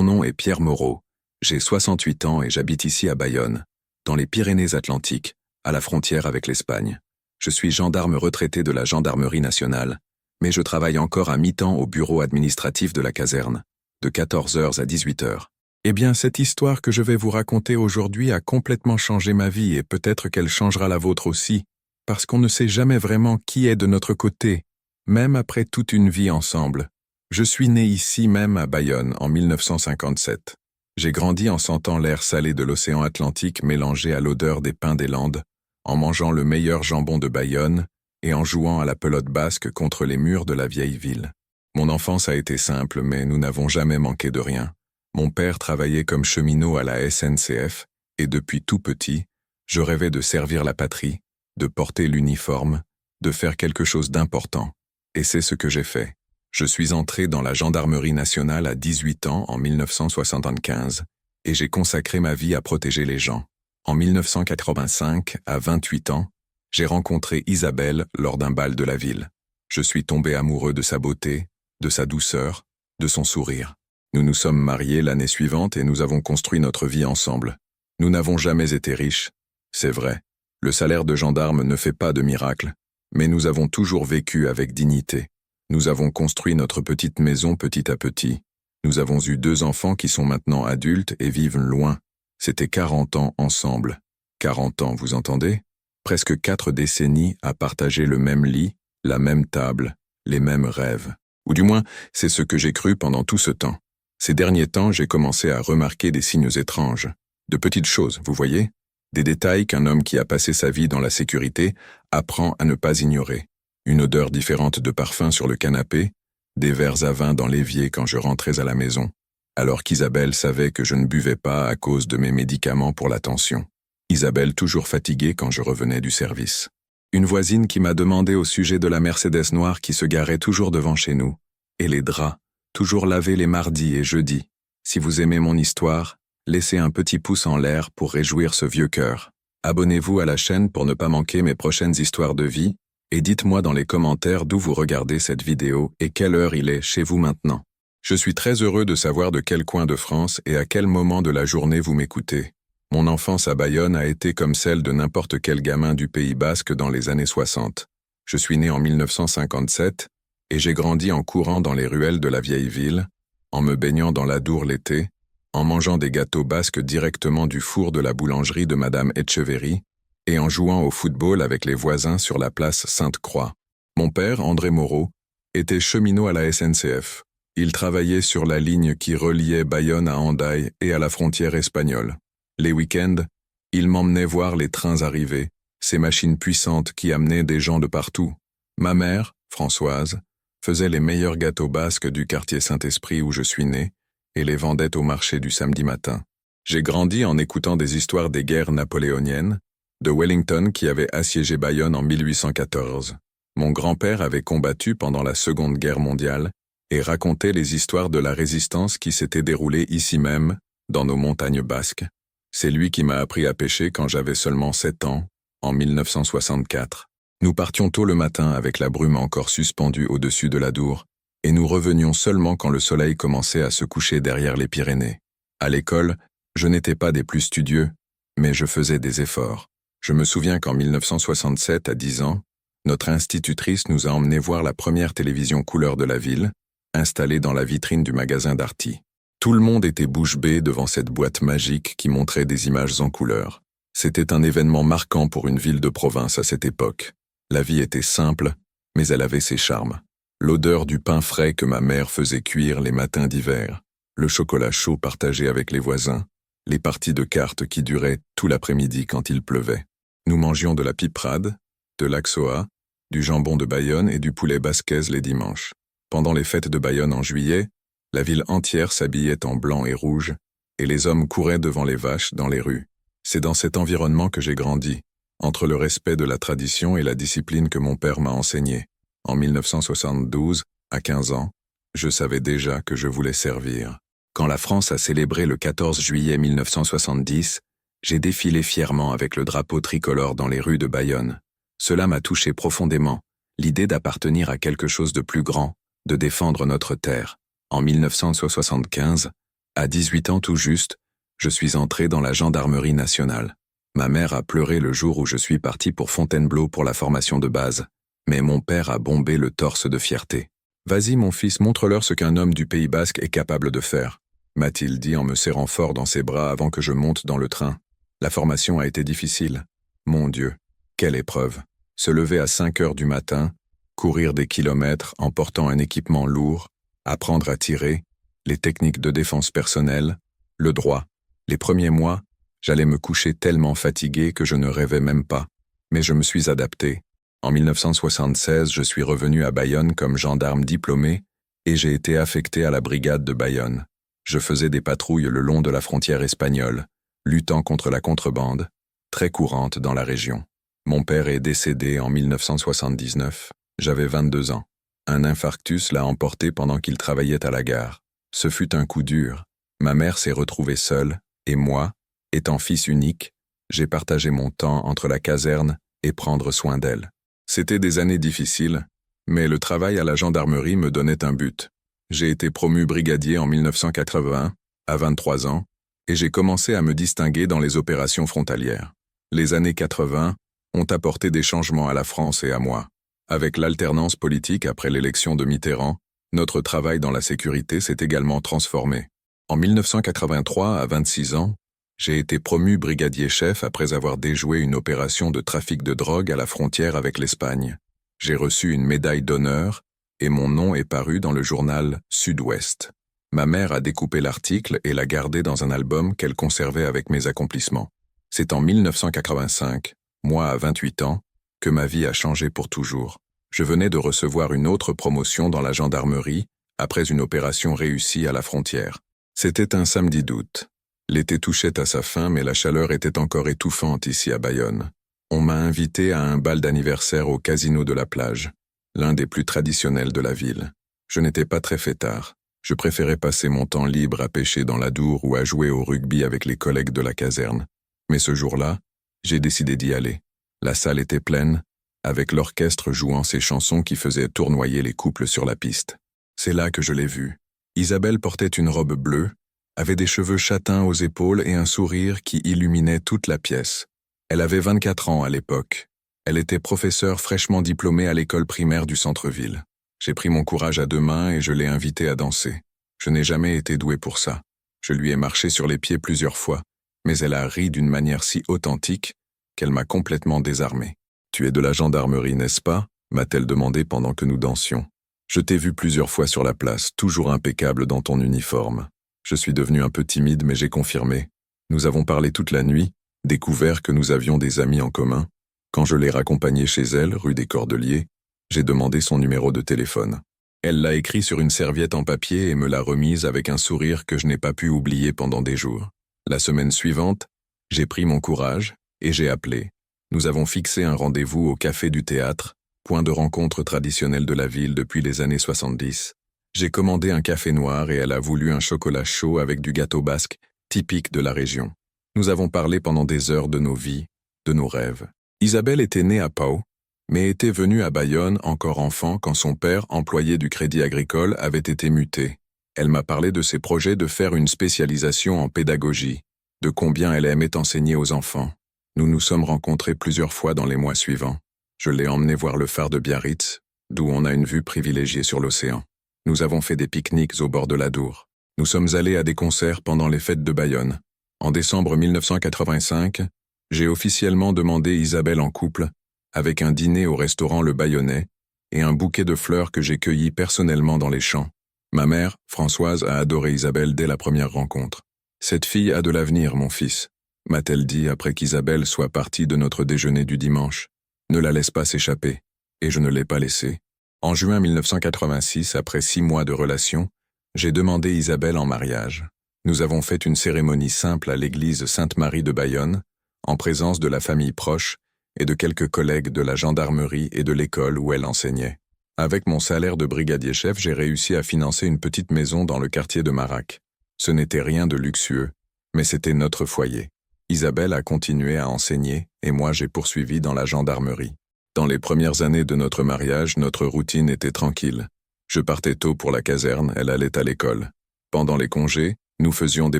Mon nom est Pierre Moreau, j'ai 68 ans et j'habite ici à Bayonne, dans les Pyrénées-Atlantiques, à la frontière avec l'Espagne. Je suis gendarme retraité de la Gendarmerie nationale, mais je travaille encore à mi-temps au bureau administratif de la caserne, de 14 h à 18 h. Eh bien, cette histoire que je vais vous raconter aujourd'hui a complètement changé ma vie et peut-être qu'elle changera la vôtre aussi, parce qu'on ne sait jamais vraiment qui est de notre côté, même après toute une vie ensemble. Je suis né ici même à Bayonne en 1957. J'ai grandi en sentant l'air salé de l'océan Atlantique mélangé à l'odeur des pins des Landes, en mangeant le meilleur jambon de Bayonne et en jouant à la pelote basque contre les murs de la vieille ville. Mon enfance a été simple, mais nous n'avons jamais manqué de rien. Mon père travaillait comme cheminot à la SNCF, et depuis tout petit, je rêvais de servir la patrie, de porter l'uniforme, de faire quelque chose d'important. Et c'est ce que j'ai fait. Je suis entré dans la Gendarmerie nationale à 18 ans en 1975, et j'ai consacré ma vie à protéger les gens. En 1985, à 28 ans, j'ai rencontré Isabelle lors d'un bal de la ville. Je suis tombé amoureux de sa beauté, de sa douceur, de son sourire. Nous nous sommes mariés l'année suivante et nous avons construit notre vie ensemble. Nous n'avons jamais été riches, c'est vrai. Le salaire de gendarme ne fait pas de miracle, mais nous avons toujours vécu avec dignité. Nous avons construit notre petite maison petit à petit. Nous avons eu 2 enfants qui sont maintenant adultes et vivent loin. C'était 40 ans ensemble. 40 ans, vous entendez? Presque 4 décennies à partager le même lit, la même table, les mêmes rêves. Ou du moins, c'est ce que j'ai cru pendant tout ce temps. Ces derniers temps, j'ai commencé à remarquer des signes étranges. De petites choses, vous voyez? Des détails qu'un homme qui a passé sa vie dans la sécurité apprend à ne pas ignorer. Une odeur différente de parfum sur le canapé, des verres à vin dans l'évier quand je rentrais à la maison, alors qu'Isabelle savait que je ne buvais pas à cause de mes médicaments pour la tension. Isabelle toujours fatiguée quand je revenais du service. Une voisine qui m'a demandé au sujet de la Mercedes noire qui se garait toujours devant chez nous. Et les draps, toujours lavés les mardis et jeudis. Si vous aimez mon histoire, laissez un petit pouce en l'air pour réjouir ce vieux cœur. Abonnez-vous à la chaîne pour ne pas manquer mes prochaines histoires de vie, et dites-moi dans les commentaires d'où vous regardez cette vidéo et quelle heure il est chez vous maintenant. Je suis très heureux de savoir de quel coin de France et à quel moment de la journée vous m'écoutez. Mon enfance à Bayonne a été comme celle de n'importe quel gamin du Pays Basque dans les années 60. Je suis né en 1957 et j'ai grandi en courant dans les ruelles de la vieille ville, en me baignant dans l'Adour l'été, en mangeant des gâteaux basques directement du four de la boulangerie de Madame Etcheverry et en jouant au football avec les voisins sur la place Sainte-Croix. Mon père, André Moreau, était cheminot à la SNCF. Il travaillait sur la ligne qui reliait Bayonne à Hendaye et à la frontière espagnole. Les week-ends, il m'emmenait voir les trains arriver, ces machines puissantes qui amenaient des gens de partout. Ma mère, Françoise, faisait les meilleurs gâteaux basques du quartier Saint-Esprit où je suis né et les vendait au marché du samedi matin. J'ai grandi en écoutant des histoires des guerres napoléoniennes, de Wellington qui avait assiégé Bayonne en 1814. Mon grand-père avait combattu pendant la Seconde Guerre mondiale et racontait les histoires de la résistance qui s'était déroulée ici même, dans nos montagnes basques. C'est lui qui m'a appris à pêcher quand j'avais seulement 7 ans, en 1964. Nous partions tôt le matin avec la brume encore suspendue au-dessus de l'Adour, et nous revenions seulement quand le soleil commençait à se coucher derrière les Pyrénées. À l'école, je n'étais pas des plus studieux, mais je faisais des efforts. Je me souviens qu'en 1967, à 10 ans, notre institutrice nous a emmenés voir la première télévision couleur de la ville, installée dans la vitrine du magasin Darty. Tout le monde était bouche bée devant cette boîte magique qui montrait des images en couleur. C'était un événement marquant pour une ville de province à cette époque. La vie était simple, mais elle avait ses charmes. L'odeur du pain frais que ma mère faisait cuire les matins d'hiver, le chocolat chaud partagé avec les voisins, les parties de cartes qui duraient tout l'après-midi quand il pleuvait. Nous mangions de la piperade, de l'axoa, du jambon de Bayonne et du poulet basquaise les dimanches. Pendant les fêtes de Bayonne en juillet, la ville entière s'habillait en blanc et rouge, et les hommes couraient devant les vaches dans les rues. C'est dans cet environnement que j'ai grandi, entre le respect de la tradition et la discipline que mon père m'a enseignée. En 1972, à 15 ans, je savais déjà que je voulais servir. Quand la France a célébré le 14 juillet 1970, j'ai défilé fièrement avec le drapeau tricolore dans les rues de Bayonne. Cela m'a touché profondément, l'idée d'appartenir à quelque chose de plus grand, de défendre notre terre. En 1975, À 18 ans tout juste, je suis entré dans la gendarmerie nationale. Ma mère a pleuré le jour où je suis parti pour Fontainebleau pour la formation de base, mais mon père a bombé le torse de fierté. « Vas-y mon fils, montre-leur ce qu'un homme du Pays Basque est capable de faire », m'a-t-il dit en me serrant fort dans ses bras avant que je monte dans le train. La formation a été difficile. Mon Dieu, quelle épreuve. Se lever à 5 heures du matin, courir des kilomètres en portant un équipement lourd, apprendre à tirer, les techniques de défense personnelle, le droit. Les premiers mois, j'allais me coucher tellement fatigué que je ne rêvais même pas. Mais je me suis adapté. En 1976, je suis revenu à Bayonne comme gendarme diplômé et j'ai été affecté à la brigade de Bayonne. Je faisais des patrouilles le long de la frontière espagnole, luttant contre la contrebande, très courante dans la région. Mon père est décédé en 1979, j'avais 22 ans. Un infarctus l'a emporté pendant qu'il travaillait à la gare. Ce fut un coup dur. Ma mère s'est retrouvée seule, et moi, étant fils unique, j'ai partagé mon temps entre la caserne et prendre soin d'elle. C'était des années difficiles, mais le travail à la gendarmerie me donnait un but. J'ai été promu brigadier en 1981, à 23 ans, et j'ai commencé à me distinguer dans les opérations frontalières. Les années 80 ont apporté des changements à la France et à moi. Avec l'alternance politique après l'élection de Mitterrand, notre travail dans la sécurité s'est également transformé. En 1983, à 26 ans, j'ai été promu brigadier-chef après avoir déjoué une opération de trafic de drogue à la frontière avec l'Espagne. J'ai reçu une médaille d'honneur et mon nom est paru dans le journal Sud-Ouest. Ma mère a découpé l'article et l'a gardé dans un album qu'elle conservait avec mes accomplissements. C'est en 1985, moi à 28 ans, que ma vie a changé pour toujours. Je venais de recevoir une autre promotion dans la gendarmerie après une opération réussie à la frontière. C'était un samedi d'août. L'été touchait à sa fin, mais la chaleur était encore étouffante ici à Bayonne. On m'a invité à un bal d'anniversaire au casino de la plage, l'un des plus traditionnels de la ville. Je n'étais pas très fêtard. Je préférais passer mon temps libre à pêcher dans l'Adour ou à jouer au rugby avec les collègues de la caserne. Mais ce jour-là, j'ai décidé d'y aller. La salle était pleine, avec l'orchestre jouant ses chansons qui faisaient tournoyer les couples sur la piste. C'est là que je l'ai vue. Isabelle portait une robe bleue, avait des cheveux châtains aux épaules et un sourire qui illuminait toute la pièce. Elle avait 24 ans à l'époque. Elle était professeure fraîchement diplômée à l'école primaire du centre-ville. J'ai pris mon courage à 2 mains et je l'ai invitée à danser. Je n'ai jamais été doué pour ça. Je lui ai marché sur les pieds plusieurs fois, mais elle a ri d'une manière si authentique qu'elle m'a complètement désarmé. « Tu es de la gendarmerie, n'est-ce pas ?» m'a-t-elle demandé pendant que nous dansions. « Je t'ai vu plusieurs fois sur la place, toujours impeccable dans ton uniforme. » Je suis devenu un peu timide, mais j'ai confirmé. Nous avons parlé toute la nuit, découvert que nous avions des amis en commun. Quand je l'ai raccompagnée chez elle, rue des Cordeliers, j'ai demandé son numéro de téléphone. Elle l'a écrit sur une serviette en papier et me l'a remise avec un sourire que je n'ai pas pu oublier pendant des jours. La semaine suivante, j'ai pris mon courage et j'ai appelé. Nous avons fixé un rendez-vous au Café du Théâtre, point de rencontre traditionnel de la ville depuis les années 70. J'ai commandé un café noir et elle a voulu un chocolat chaud avec du gâteau basque, typique de la région. Nous avons parlé pendant des heures de nos vies, de nos rêves. Isabelle était née à Pau, mais était venue à Bayonne encore enfant quand son père, employé du Crédit Agricole, avait été muté. Elle m'a parlé de ses projets de faire une spécialisation en pédagogie, de combien elle aimait enseigner aux enfants. Nous nous sommes rencontrés plusieurs fois dans les mois suivants. Je l'ai emmenée voir le phare de Biarritz, d'où on a une vue privilégiée sur l'océan. Nous avons fait des pique-niques au bord de l'Adour. Nous sommes allés à des concerts pendant les fêtes de Bayonne. En décembre 1985, j'ai officiellement demandé Isabelle en couple, avec un dîner au restaurant Le Bayonnais et un bouquet de fleurs que j'ai cueilli personnellement dans les champs. Ma mère, Françoise, a adoré Isabelle dès la première rencontre. « Cette fille a de l'avenir, mon fils », m'a-t-elle dit après qu'Isabelle soit partie de notre déjeuner du dimanche. Ne la laisse pas s'échapper. Et je ne l'ai pas laissée. En juin 1986, après 6 mois de relation, j'ai demandé Isabelle en mariage. Nous avons fait une cérémonie simple à l'église Sainte-Marie de Bayonne, en présence de la famille proche et de quelques collègues de la gendarmerie et de l'école où elle enseignait. Avec mon salaire de brigadier-chef, j'ai réussi à financer une petite maison dans le quartier de Marac. Ce n'était rien de luxueux, mais c'était notre foyer. Isabelle a continué à enseigner et moi j'ai poursuivi dans la gendarmerie. Dans les premières années de notre mariage, notre routine était tranquille. Je partais tôt pour la caserne, elle allait à l'école. Pendant les congés, Nous faisions des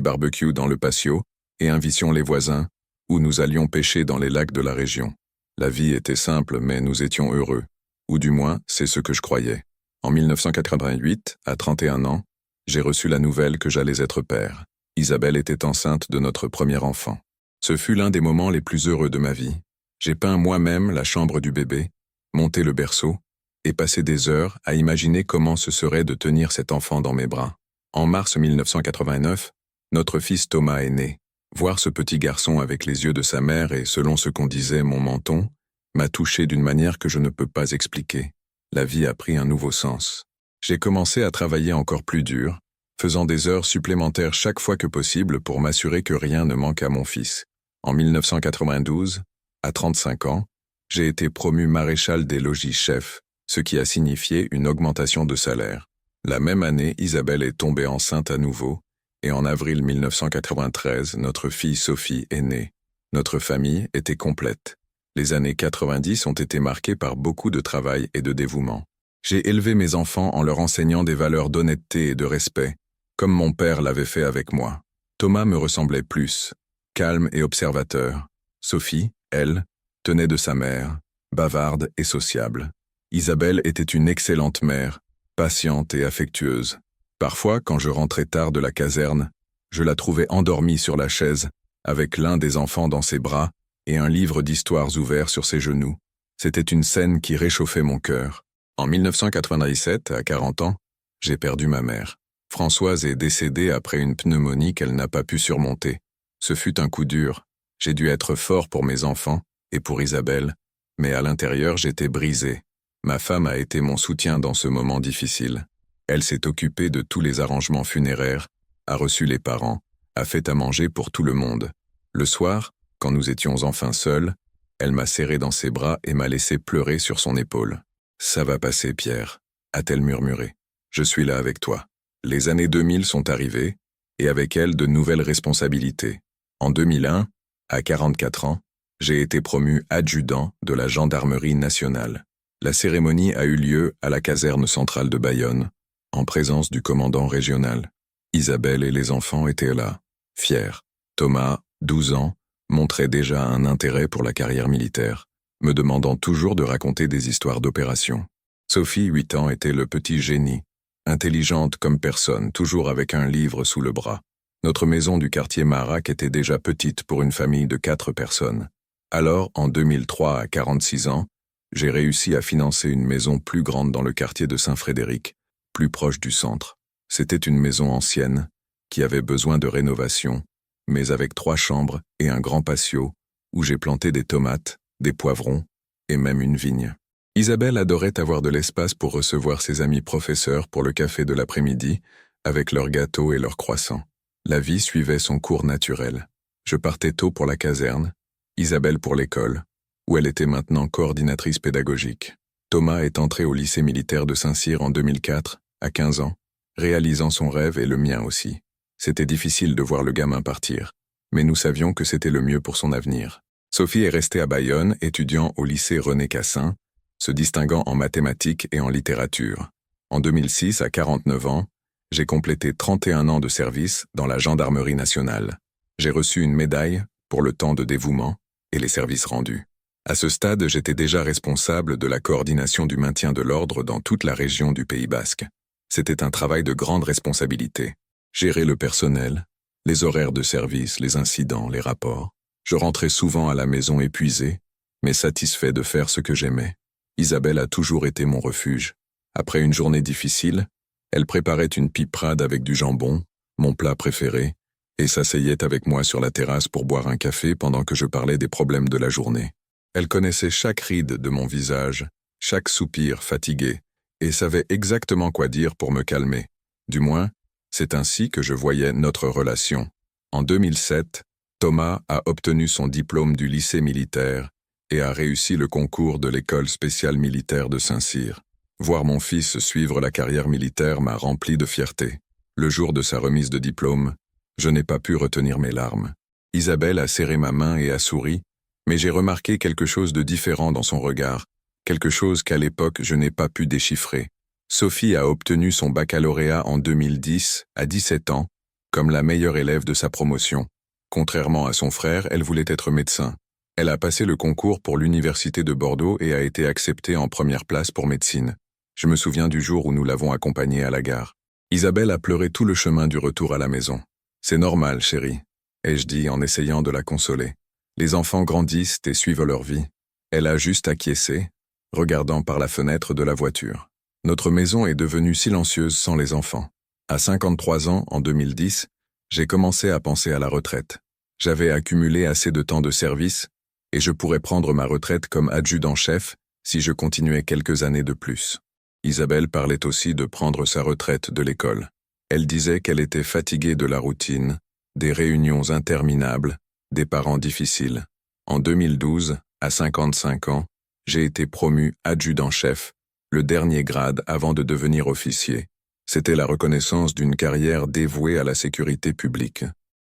barbecues dans le patio et invitions les voisins, ou nous allions pêcher dans les lacs de la région. La vie était simple, mais nous étions heureux. Ou du moins, c'est ce que je croyais. En 1988, à 31 ans, j'ai reçu la nouvelle que j'allais être père. Isabelle était enceinte de notre premier enfant. Ce fut l'un des moments les plus heureux de ma vie. J'ai peint moi-même la chambre du bébé, monté le berceau, et passé des heures à imaginer comment ce serait de tenir cet enfant dans mes bras. En mars 1989, notre fils Thomas est né. Voir ce petit garçon avec les yeux de sa mère et, selon ce qu'on disait, mon menton, m'a touché d'une manière que je ne peux pas expliquer. La vie a pris un nouveau sens. J'ai commencé à travailler encore plus dur, faisant des heures supplémentaires chaque fois que possible pour m'assurer que rien ne manque à mon fils. En 1992, à 35 ans, j'ai été promu maréchal des logis chef, ce qui a signifié une augmentation de salaire. La même année, Isabelle est tombée enceinte à nouveau, et en avril 1993, notre fille Sophie est née. Notre famille était complète. Les années 90 ont été marquées par beaucoup de travail et de dévouement. J'ai élevé mes enfants en leur enseignant des valeurs d'honnêteté et de respect, comme mon père l'avait fait avec moi. Thomas me ressemblait plus, calme et observateur. Sophie, elle, tenait de sa mère, bavarde et sociable. Isabelle était une excellente mère, patiente et affectueuse. Parfois, quand je rentrais tard de la caserne, je la trouvais endormie sur la chaise, avec l'un des enfants dans ses bras et un livre d'histoires ouvert sur ses genoux. C'était une scène qui réchauffait mon cœur. En 1997, à 40 ans, j'ai perdu ma mère. Françoise est décédée après une pneumonie qu'elle n'a pas pu surmonter. Ce fut un coup dur. J'ai dû être fort pour mes enfants et pour Isabelle, mais à l'intérieur j'étais brisé. Ma femme a été mon soutien dans ce moment difficile. Elle s'est occupée de tous les arrangements funéraires, a reçu les parents, a fait à manger pour tout le monde. Le soir, quand nous étions enfin seuls, elle m'a serré dans ses bras et m'a laissé pleurer sur son épaule. « Ça va passer, Pierre », a-t-elle murmuré. « Je suis là avec toi. » Les années 2000 sont arrivées, et avec elles de nouvelles responsabilités. En 2001, à 44 ans, j'ai été promu adjudant de la gendarmerie nationale. La cérémonie a eu lieu à la caserne centrale de Bayonne, en présence du commandant régional. Isabelle et les enfants étaient là, fiers. Thomas, 12 ans, montrait déjà un intérêt pour la carrière militaire, me demandant toujours de raconter des histoires d'opération. Sophie, 8 ans, était le petit génie, intelligente comme personne, toujours avec un livre sous le bras. Notre maison du quartier Marac était déjà petite pour une famille de 4 personnes. Alors, en 2003, à 46 ans, j'ai réussi à financer une maison plus grande dans le quartier de Saint-Frédéric, plus proche du centre. C'était une maison ancienne, qui avait besoin de rénovation, mais avec 3 chambres et un grand patio, où j'ai planté des tomates, des poivrons et même une vigne. Isabelle adorait avoir de l'espace pour recevoir ses amis professeurs pour le café de l'après-midi, avec leurs gâteaux et leurs croissants. La vie suivait son cours naturel. Je partais tôt pour la caserne, Isabelle pour l'école, où elle était maintenant coordinatrice pédagogique. Thomas est entré au lycée militaire de Saint-Cyr en 2004, à 15 ans, réalisant son rêve et le mien aussi. C'était difficile de voir le gamin partir, mais nous savions que c'était le mieux pour son avenir. Sophie est restée à Bayonne, étudiant au lycée René Cassin, se distinguant en mathématiques et en littérature. En 2006, à 49 ans, j'ai complété 31 ans de service dans la gendarmerie nationale. J'ai reçu une médaille pour le temps de dévouement et les services rendus. À ce stade, j'étais déjà responsable de la coordination du maintien de l'ordre dans toute la région du Pays Basque. C'était un travail de grande responsabilité. Gérer le personnel, les horaires de service, les incidents, les rapports. Je rentrais souvent à la maison épuisé, mais satisfait de faire ce que j'aimais. Isabelle a toujours été mon refuge. Après une journée difficile, elle préparait une piperade avec du jambon, mon plat préféré, et s'asseyait avec moi sur la terrasse pour boire un café pendant que je parlais des problèmes de la journée. Elle connaissait chaque ride de mon visage, chaque soupir fatigué, et savait exactement quoi dire pour me calmer. Du moins, c'est ainsi que je voyais notre relation. En 2007, Thomas a obtenu son diplôme du lycée militaire et a réussi le concours de l'école spéciale militaire de Saint-Cyr. Voir mon fils suivre la carrière militaire m'a rempli de fierté. Le jour de sa remise de diplôme, je n'ai pas pu retenir mes larmes. Isabelle a serré ma main et a souri, mais j'ai remarqué quelque chose de différent dans son regard, quelque chose qu'à l'époque je n'ai pas pu déchiffrer. Sophie a obtenu son baccalauréat en 2010, à 17 ans, comme la meilleure élève de sa promotion. Contrairement à son frère, elle voulait être médecin. Elle a passé le concours pour l'université de Bordeaux et a été acceptée en première place pour médecine. Je me souviens du jour où nous l'avons accompagnée à la gare. Isabelle a pleuré tout le chemin du retour à la maison. C'est normal, chérie, ai-je dit en essayant de la consoler. Les enfants grandissent et suivent leur vie. Elle a juste acquiescé, regardant par la fenêtre de la voiture. Notre maison est devenue silencieuse sans les enfants. À 53 ans, en 2010, j'ai commencé à penser à la retraite. J'avais accumulé assez de temps de service et je pourrais prendre ma retraite comme adjudant-chef si je continuais quelques années de plus. Isabelle parlait aussi de prendre sa retraite de l'école. Elle disait qu'elle était fatiguée de la routine, des réunions interminables, des parents difficiles. En 2012, à 55 ans, j'ai été promu adjudant-chef, le dernier grade avant de devenir officier. C'était la reconnaissance d'une carrière dévouée à la sécurité publique.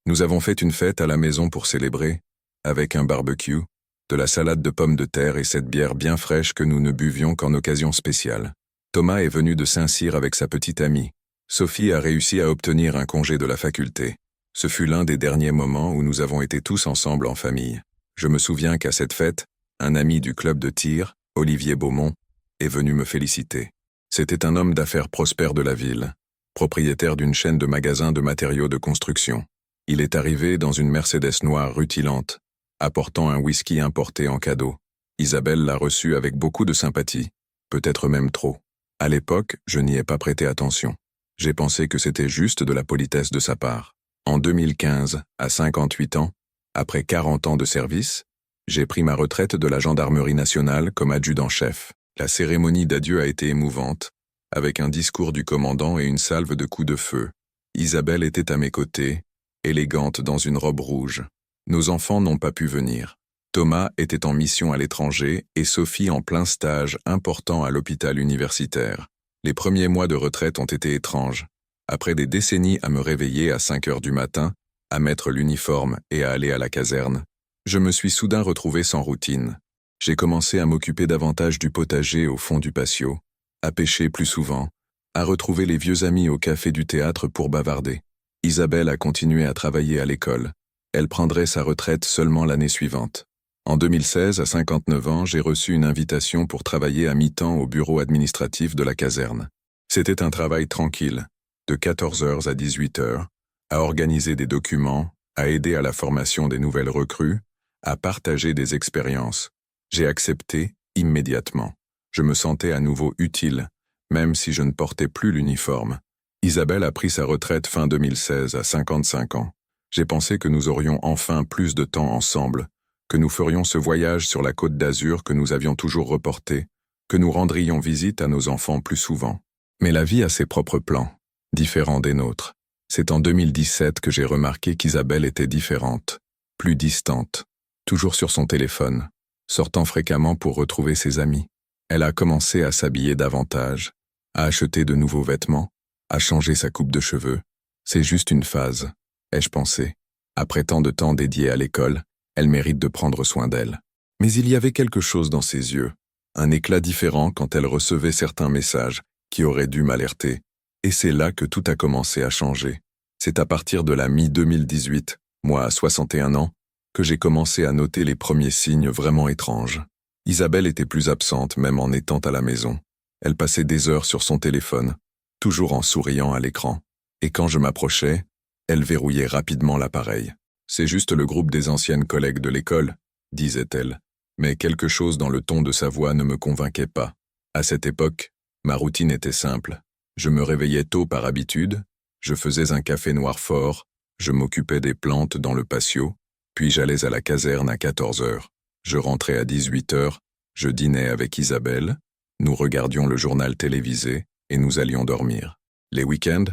Nous avons fait une fête à la maison pour célébrer, avec un barbecue, de la salade de pommes de terre et cette bière bien fraîche que nous ne buvions qu'en occasion spéciale. Thomas est venu de Saint-Cyr avec sa petite amie. Sophie a réussi à obtenir un congé de la faculté. Ce fut l'un des derniers moments où nous avons été tous ensemble en famille. Je me souviens qu'à cette fête, un ami du club de tir, Olivier Beaumont, est venu me féliciter. C'était un homme d'affaires prospère de la ville, propriétaire d'une chaîne de magasins de matériaux de construction. Il est arrivé dans une Mercedes noire rutilante, apportant un whisky importé en cadeau. Isabelle l'a reçu avec beaucoup de sympathie, peut-être même trop. À l'époque, je n'y ai pas prêté attention. J'ai pensé que c'était juste de la politesse de sa part. En 2015, à 58 ans, après 40 ans de service, j'ai pris ma retraite de la gendarmerie nationale comme adjudant-chef. La cérémonie d'adieu a été émouvante, avec un discours du commandant et une salve de coups de feu. Isabelle était à mes côtés, élégante dans une robe rouge. Nos enfants n'ont pas pu venir. Thomas était en mission à l'étranger et Sophie en plein stage important à l'hôpital universitaire. Les premiers mois de retraite ont été étranges. Après des décennies à me réveiller à 5 heures du matin, à mettre l'uniforme et à aller à la caserne, je me suis soudain retrouvé sans routine. J'ai commencé à m'occuper davantage du potager au fond du patio, à pêcher plus souvent, à retrouver les vieux amis au café du théâtre pour bavarder. Isabelle a continué à travailler à l'école. Elle prendrait sa retraite seulement l'année suivante. En 2016, à 59 ans, j'ai reçu une invitation pour travailler à mi-temps au bureau administratif de la caserne. C'était un travail tranquille, de 14 heures à 18 heures, à organiser des documents, à aider à la formation des nouvelles recrues, à partager des expériences. J'ai accepté immédiatement. Je me sentais à nouveau utile, même si je ne portais plus l'uniforme. Isabelle a pris sa retraite fin 2016 à 55 ans. J'ai pensé que nous aurions enfin plus de temps ensemble, que nous ferions ce voyage sur la Côte d'Azur que nous avions toujours reporté, que nous rendrions visite à nos enfants plus souvent. Mais la vie a ses propres plans, différents des nôtres. C'est en 2017 que j'ai remarqué qu'Isabelle était différente, plus distante, toujours sur son téléphone, sortant fréquemment pour retrouver ses amis. Elle a commencé à s'habiller davantage, à acheter de nouveaux vêtements, à changer sa coupe de cheveux. C'est juste une phase, ai-je pensé. Après tant de temps dédié à l'école, elle mérite de prendre soin d'elle. Mais il y avait quelque chose dans ses yeux, un éclat différent quand elle recevait certains messages qui auraient dû m'alerter. Et c'est là que tout a commencé à changer. C'est à partir de la mi-2018, moi à 61 ans, que j'ai commencé à noter les premiers signes vraiment étranges. Isabelle était plus absente même en étant à la maison. Elle passait des heures sur son téléphone, toujours en souriant à l'écran. Et quand je m'approchais, elle verrouillait rapidement l'appareil. C'est juste le groupe des anciennes collègues de l'école, disait-elle. Mais quelque chose dans le ton de sa voix ne me convainquait pas. À cette époque, ma routine était simple. Je me réveillais tôt par habitude, je faisais un café noir fort, je m'occupais des plantes dans le patio, puis j'allais à la caserne à 14 heures. Je rentrais à 18 heures, je dînais avec Isabelle, nous regardions le journal télévisé et nous allions dormir. Les week-ends,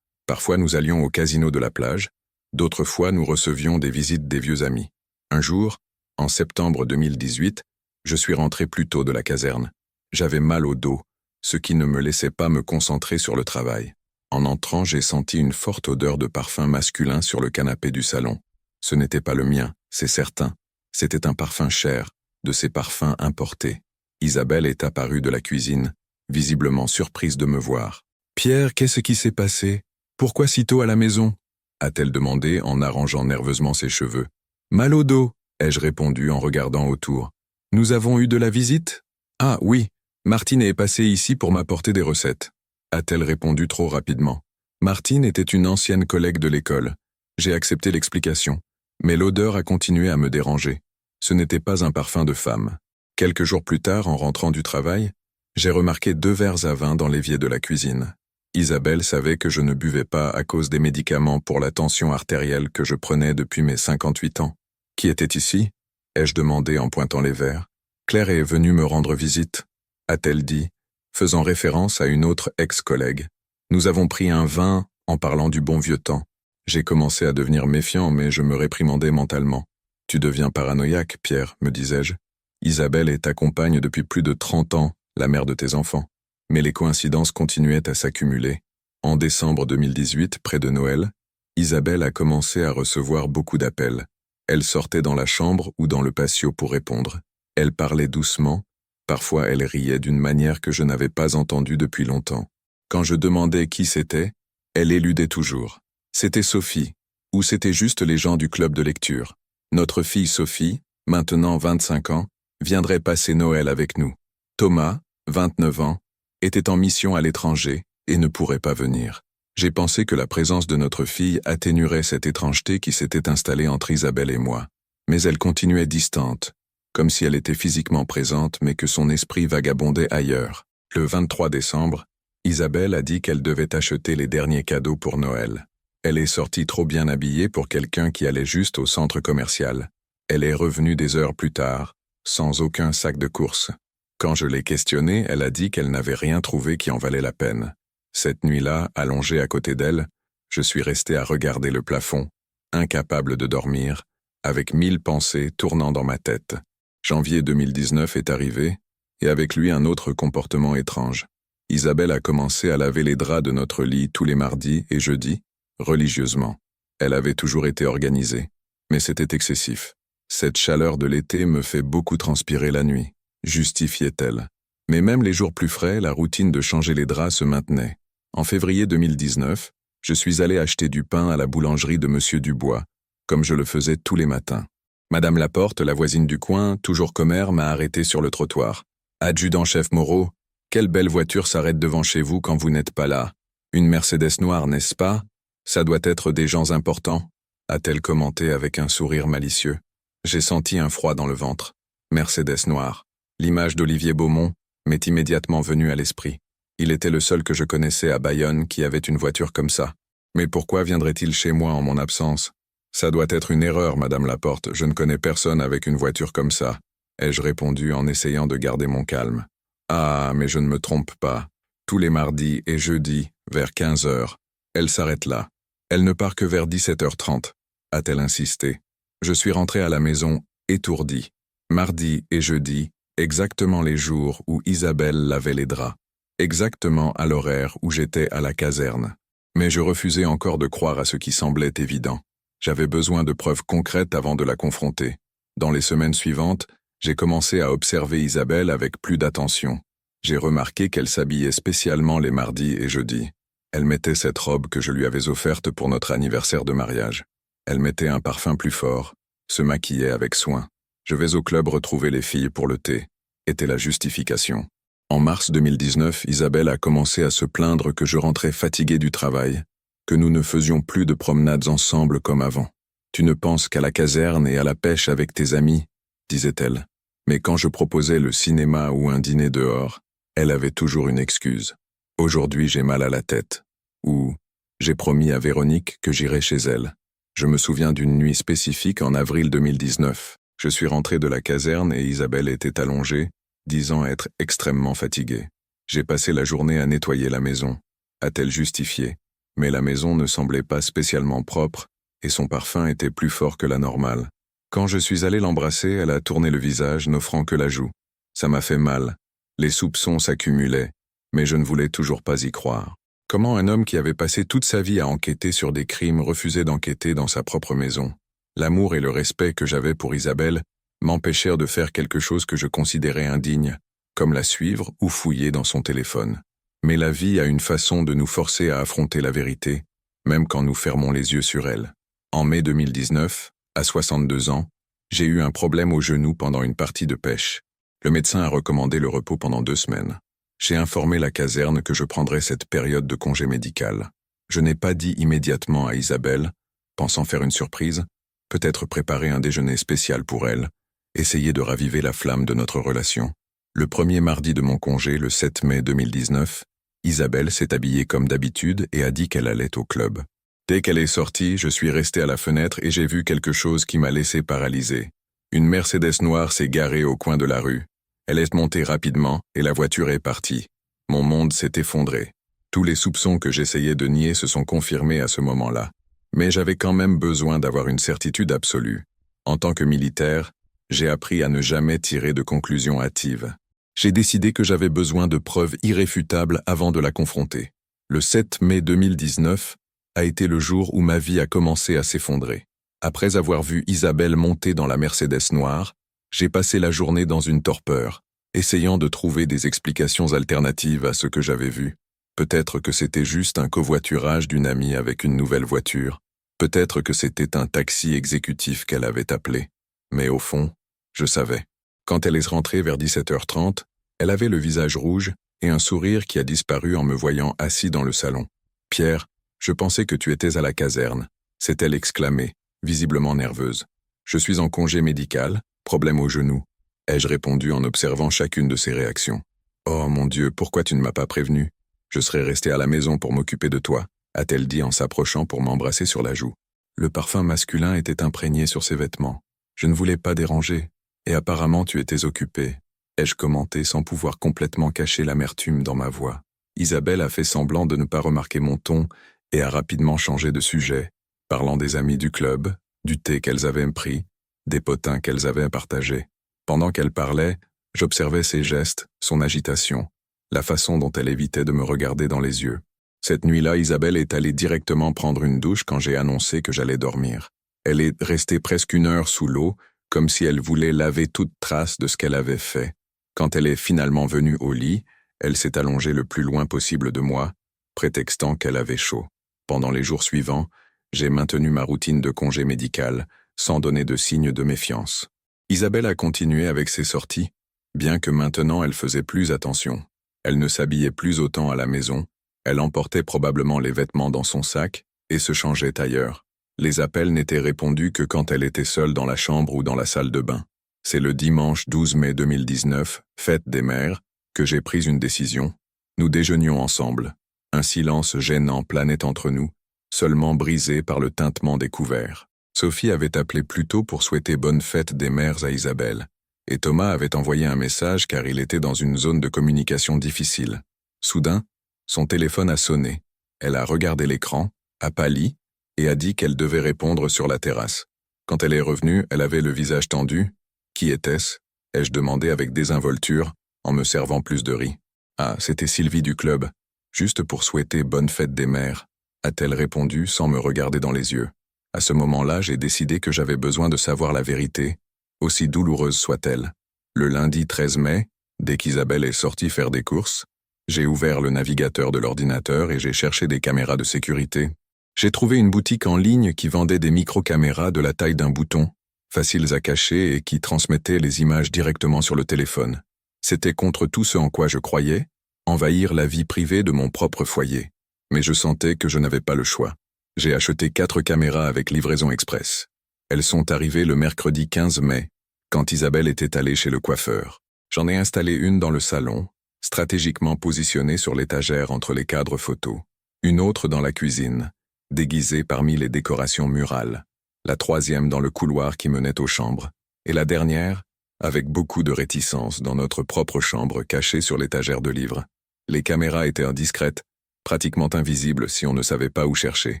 parfois nous allions au casino de la plage, d'autres fois nous recevions des visites des vieux amis. Un jour, en septembre 2018, je suis rentré plus tôt de la caserne. J'avais mal au dos, ce qui ne me laissait pas me concentrer sur le travail. En entrant, j'ai senti une forte odeur de parfum masculin sur le canapé du salon. Ce n'était pas le mien, c'est certain. C'était un parfum cher, de ces parfums importés. Isabelle est apparue de la cuisine, visiblement surprise de me voir. « Pierre, qu'est-ce qui s'est passé? Pourquoi si tôt à la maison ?» a-t-elle demandé en arrangeant nerveusement ses cheveux. Mal au dos, ai-je répondu en regardant autour. Nous avons eu de la visite? Ah oui, Martine est passée ici pour m'apporter des recettes, a-t-elle répondu trop rapidement. Martine était une ancienne collègue de l'école. J'ai accepté l'explication, mais l'odeur a continué à me déranger. Ce n'était pas un parfum de femme. Quelques jours plus tard, en rentrant du travail, j'ai remarqué 2 verres à vin dans l'évier de la cuisine. Isabelle savait que je ne buvais pas à cause des médicaments pour la tension artérielle que je prenais depuis mes 58 ans. Qui était ici? Ai-je demandé en pointant les verres. Claire est venue me rendre visite, a-t-elle dit, faisant référence à une autre ex-collègue. Nous avons pris un vin en parlant du bon vieux temps. J'ai commencé à devenir méfiant, mais je me réprimandais mentalement. Tu deviens paranoïaque, Pierre, me disais-je. Isabelle est ta compagne depuis plus de 30 ans, la mère de tes enfants. Mais les coïncidences continuaient à s'accumuler. En décembre 2018, près de Noël, Isabelle a commencé à recevoir beaucoup d'appels. Elle sortait dans la chambre ou dans le patio pour répondre. Elle parlait doucement, parfois elle riait d'une manière que je n'avais pas entendue depuis longtemps. Quand je demandais qui c'était, elle éludait toujours. C'était Sophie, ou c'était juste les gens du club de lecture. Notre fille Sophie, maintenant 25 ans, viendrait passer Noël avec nous. Thomas, 29 ans, était en mission à l'étranger et ne pourrait pas venir. J'ai pensé que la présence de notre fille atténuerait cette étrangeté qui s'était installée entre Isabelle et moi. Mais elle continuait distante, comme si elle était physiquement présente mais que son esprit vagabondait ailleurs. Le 23 décembre, Isabelle a dit qu'elle devait acheter les derniers cadeaux pour Noël. Elle est sortie trop bien habillée pour quelqu'un qui allait juste au centre commercial. Elle est revenue des heures plus tard, sans aucun sac de course. Quand je l'ai questionnée, elle a dit qu'elle n'avait rien trouvé qui en valait la peine. Cette nuit-là, allongée à côté d'elle, je suis resté à regarder le plafond, incapable de dormir, avec 1000 pensées tournant dans ma tête. Janvier 2019 est arrivé, et avec lui un autre comportement étrange. Isabelle a commencé à laver les draps de notre lit tous les mardis et jeudis, religieusement. Elle avait toujours été organisée, mais c'était excessif. Cette chaleur de l'été me fait beaucoup transpirer la nuit, justifiait-elle. Mais même les jours plus frais, la routine de changer les draps se maintenait. En février 2019, je suis allé acheter du pain à la boulangerie de Monsieur Dubois, comme je le faisais tous les matins. Madame Laporte, la voisine du coin, toujours commère, m'a arrêté sur le trottoir. « Adjudant-chef Moreau, quelle belle voiture s'arrête devant chez vous quand vous n'êtes pas là? Une Mercedes noire, n'est-ce pas? Ça doit être des gens importants », a-t-elle commenté avec un sourire malicieux. J'ai senti un froid dans le ventre. Mercedes noire. L'image d'Olivier Beaumont m'est immédiatement venue à l'esprit. Il était le seul que je connaissais à Bayonne qui avait une voiture comme ça. Mais pourquoi viendrait-il chez moi en mon absence? Ça doit être une erreur, Madame Laporte, je ne connais personne avec une voiture comme ça, ai-je répondu en essayant de garder mon calme. Ah, mais je ne me trompe pas. Tous les mardis et jeudis, vers 15 heures, elle s'arrête là. Elle ne part que vers 17h30, a-t-elle insisté. Je suis rentré à la maison, étourdi. Mardi et jeudi, exactement les jours où Isabelle lavait les draps. Exactement à l'horaire où j'étais à la caserne. Mais je refusais encore de croire à ce qui semblait évident. J'avais besoin de preuves concrètes avant de la confronter. Dans les semaines suivantes, j'ai commencé à observer Isabelle avec plus d'attention. J'ai remarqué qu'elle s'habillait spécialement les mardis et jeudis. Elle mettait cette robe que je lui avais offerte pour notre anniversaire de mariage. Elle mettait un parfum plus fort, se maquillait avec soin. Je vais au club retrouver les filles pour le thé, était la justification. En mars 2019, Isabelle a commencé à se plaindre que je rentrais fatigué du travail, que nous ne faisions plus de promenades ensemble comme avant. Tu ne penses qu'à la caserne et à la pêche avec tes amis, disait-elle. Mais quand je proposais le cinéma ou un dîner dehors, elle avait toujours une excuse. Aujourd'hui, j'ai mal à la tête. Ou, j'ai promis à Véronique que j'irais chez elle. Je me souviens d'une nuit spécifique en avril 2019. Je suis rentré de la caserne et Isabelle était allongée, disant être extrêmement fatiguée. J'ai passé la journée à nettoyer la maison, a-t-elle justifié. Mais la maison ne semblait pas spécialement propre et son parfum était plus fort que la normale. Quand je suis allé l'embrasser, elle a tourné le visage, n'offrant que la joue. Ça m'a fait mal. Les soupçons s'accumulaient, mais je ne voulais toujours pas y croire. Comment un homme qui avait passé toute sa vie à enquêter sur des crimes refusait d'enquêter dans sa propre maison? L'amour et le respect que j'avais pour Isabelle m'empêchèrent de faire quelque chose que je considérais indigne, comme la suivre ou fouiller dans son téléphone. Mais la vie a une façon de nous forcer à affronter la vérité, même quand nous fermons les yeux sur elle. En mai 2019, à 62 ans, j'ai eu un problème au genou pendant une partie de pêche. Le médecin a recommandé le repos pendant 2 semaines. J'ai informé la caserne que je prendrais cette période de congé médical. Je n'ai pas dit immédiatement à Isabelle, pensant faire une surprise, peut-être préparer un déjeuner spécial pour elle, essayer de raviver la flamme de notre relation. Le premier mardi de mon congé, le 7 mai 2019, Isabelle s'est habillée comme d'habitude et a dit qu'elle allait au club. Dès qu'elle est sortie, je suis resté à la fenêtre et j'ai vu quelque chose qui m'a laissé paralysé. Une Mercedes noire s'est garée au coin de la rue. Elle est montée rapidement et la voiture est partie. Mon monde s'est effondré. Tous les soupçons que j'essayais de nier se sont confirmés à ce moment-là. Mais j'avais quand même besoin d'avoir une certitude absolue. En tant que militaire, j'ai appris à ne jamais tirer de conclusions hâtives. J'ai décidé que j'avais besoin de preuves irréfutables avant de la confronter. Le 7 mai 2019 a été le jour où ma vie a commencé à s'effondrer. Après avoir vu Isabelle monter dans la Mercedes noire, j'ai passé la journée dans une torpeur, essayant de trouver des explications alternatives à ce que j'avais vu. Peut-être que c'était juste un covoiturage d'une amie avec une nouvelle voiture. Peut-être que c'était un taxi exécutif qu'elle avait appelé. Mais au fond, je savais. Quand elle est rentrée vers 17h30, elle avait le visage rouge et un sourire qui a disparu en me voyant assis dans le salon. « Pierre, je pensais que tu étais à la caserne », s'est-elle exclamée, visiblement nerveuse. « Je suis en congé médical, problème au genou », ai-je répondu en observant chacune de ses réactions. « Oh mon Dieu, pourquoi tu ne m'as pas prévenu ? Je serais resté à la maison pour m'occuper de toi », a-t-elle dit en s'approchant pour m'embrasser sur la joue. Le parfum masculin était imprégné sur ses vêtements. Je ne voulais pas déranger, et apparemment tu étais occupé, ai-je commenté sans pouvoir complètement cacher l'amertume dans ma voix. Isabelle a fait semblant de ne pas remarquer mon ton et a rapidement changé de sujet, parlant des amis du club, du thé qu'elles avaient pris, des potins qu'elles avaient partagés. Pendant qu'elle parlait, j'observais ses gestes, son agitation, la façon dont elle évitait de me regarder dans les yeux. Cette nuit-là, Isabelle est allée directement prendre une douche quand j'ai annoncé que j'allais dormir. Elle est restée presque 1 heure sous l'eau, comme si elle voulait laver toute trace de ce qu'elle avait fait. Quand elle est finalement venue au lit, elle s'est allongée le plus loin possible de moi, prétextant qu'elle avait chaud. Pendant les jours suivants, j'ai maintenu ma routine de congé médical, sans donner de signe de méfiance. Isabelle a continué avec ses sorties, bien que maintenant elle faisait plus attention. Elle ne s'habillait plus autant à la maison, elle emportait probablement les vêtements dans son sac et se changeait ailleurs. Les appels n'étaient répondus que quand elle était seule dans la chambre ou dans la salle de bain. C'est le dimanche 12 mai 2019, fête des mères, que j'ai pris une décision. Nous déjeunions ensemble. Un silence gênant planait entre nous, seulement brisé par le tintement des couverts. Sophie avait appelé plus tôt pour souhaiter bonne fête des mères à Isabelle, et Thomas avait envoyé un message car il était dans une zone de communication difficile. Soudain, son téléphone a sonné. Elle a regardé l'écran, a pâli, et a dit qu'elle devait répondre sur la terrasse. Quand elle est revenue, elle avait le visage tendu. « Qui était-ce » ai-je demandé avec désinvolture, en me servant plus de riz. « Ah, c'était Sylvie du club, juste pour souhaiter bonne fête des mères », a-t-elle répondu sans me regarder dans les yeux. À ce moment-là, j'ai décidé que j'avais besoin de savoir la vérité, aussi douloureuse soit-elle. Le lundi 13 mai, dès qu'Isabelle est sortie faire des courses, j'ai ouvert le navigateur de l'ordinateur et j'ai cherché des caméras de sécurité. J'ai trouvé une boutique en ligne qui vendait des micro-caméras de la taille d'un bouton, faciles à cacher et qui transmettaient les images directement sur le téléphone. C'était contre tout ce en quoi je croyais, envahir la vie privée de mon propre foyer. Mais je sentais que je n'avais pas le choix. J'ai acheté 4 caméras avec livraison express. Elles sont arrivées le mercredi 15 mai, quand Isabelle était allée chez le coiffeur. J'en ai installé une dans le salon, stratégiquement positionnée sur l'étagère entre les cadres photos. Une autre dans la cuisine, déguisée parmi les décorations murales. La 3e dans le couloir qui menait aux chambres. Et la dernière, avec beaucoup de réticence, dans notre propre chambre cachée sur l'étagère de livres. Les caméras étaient indiscrètes, pratiquement invisibles si on ne savait pas où chercher.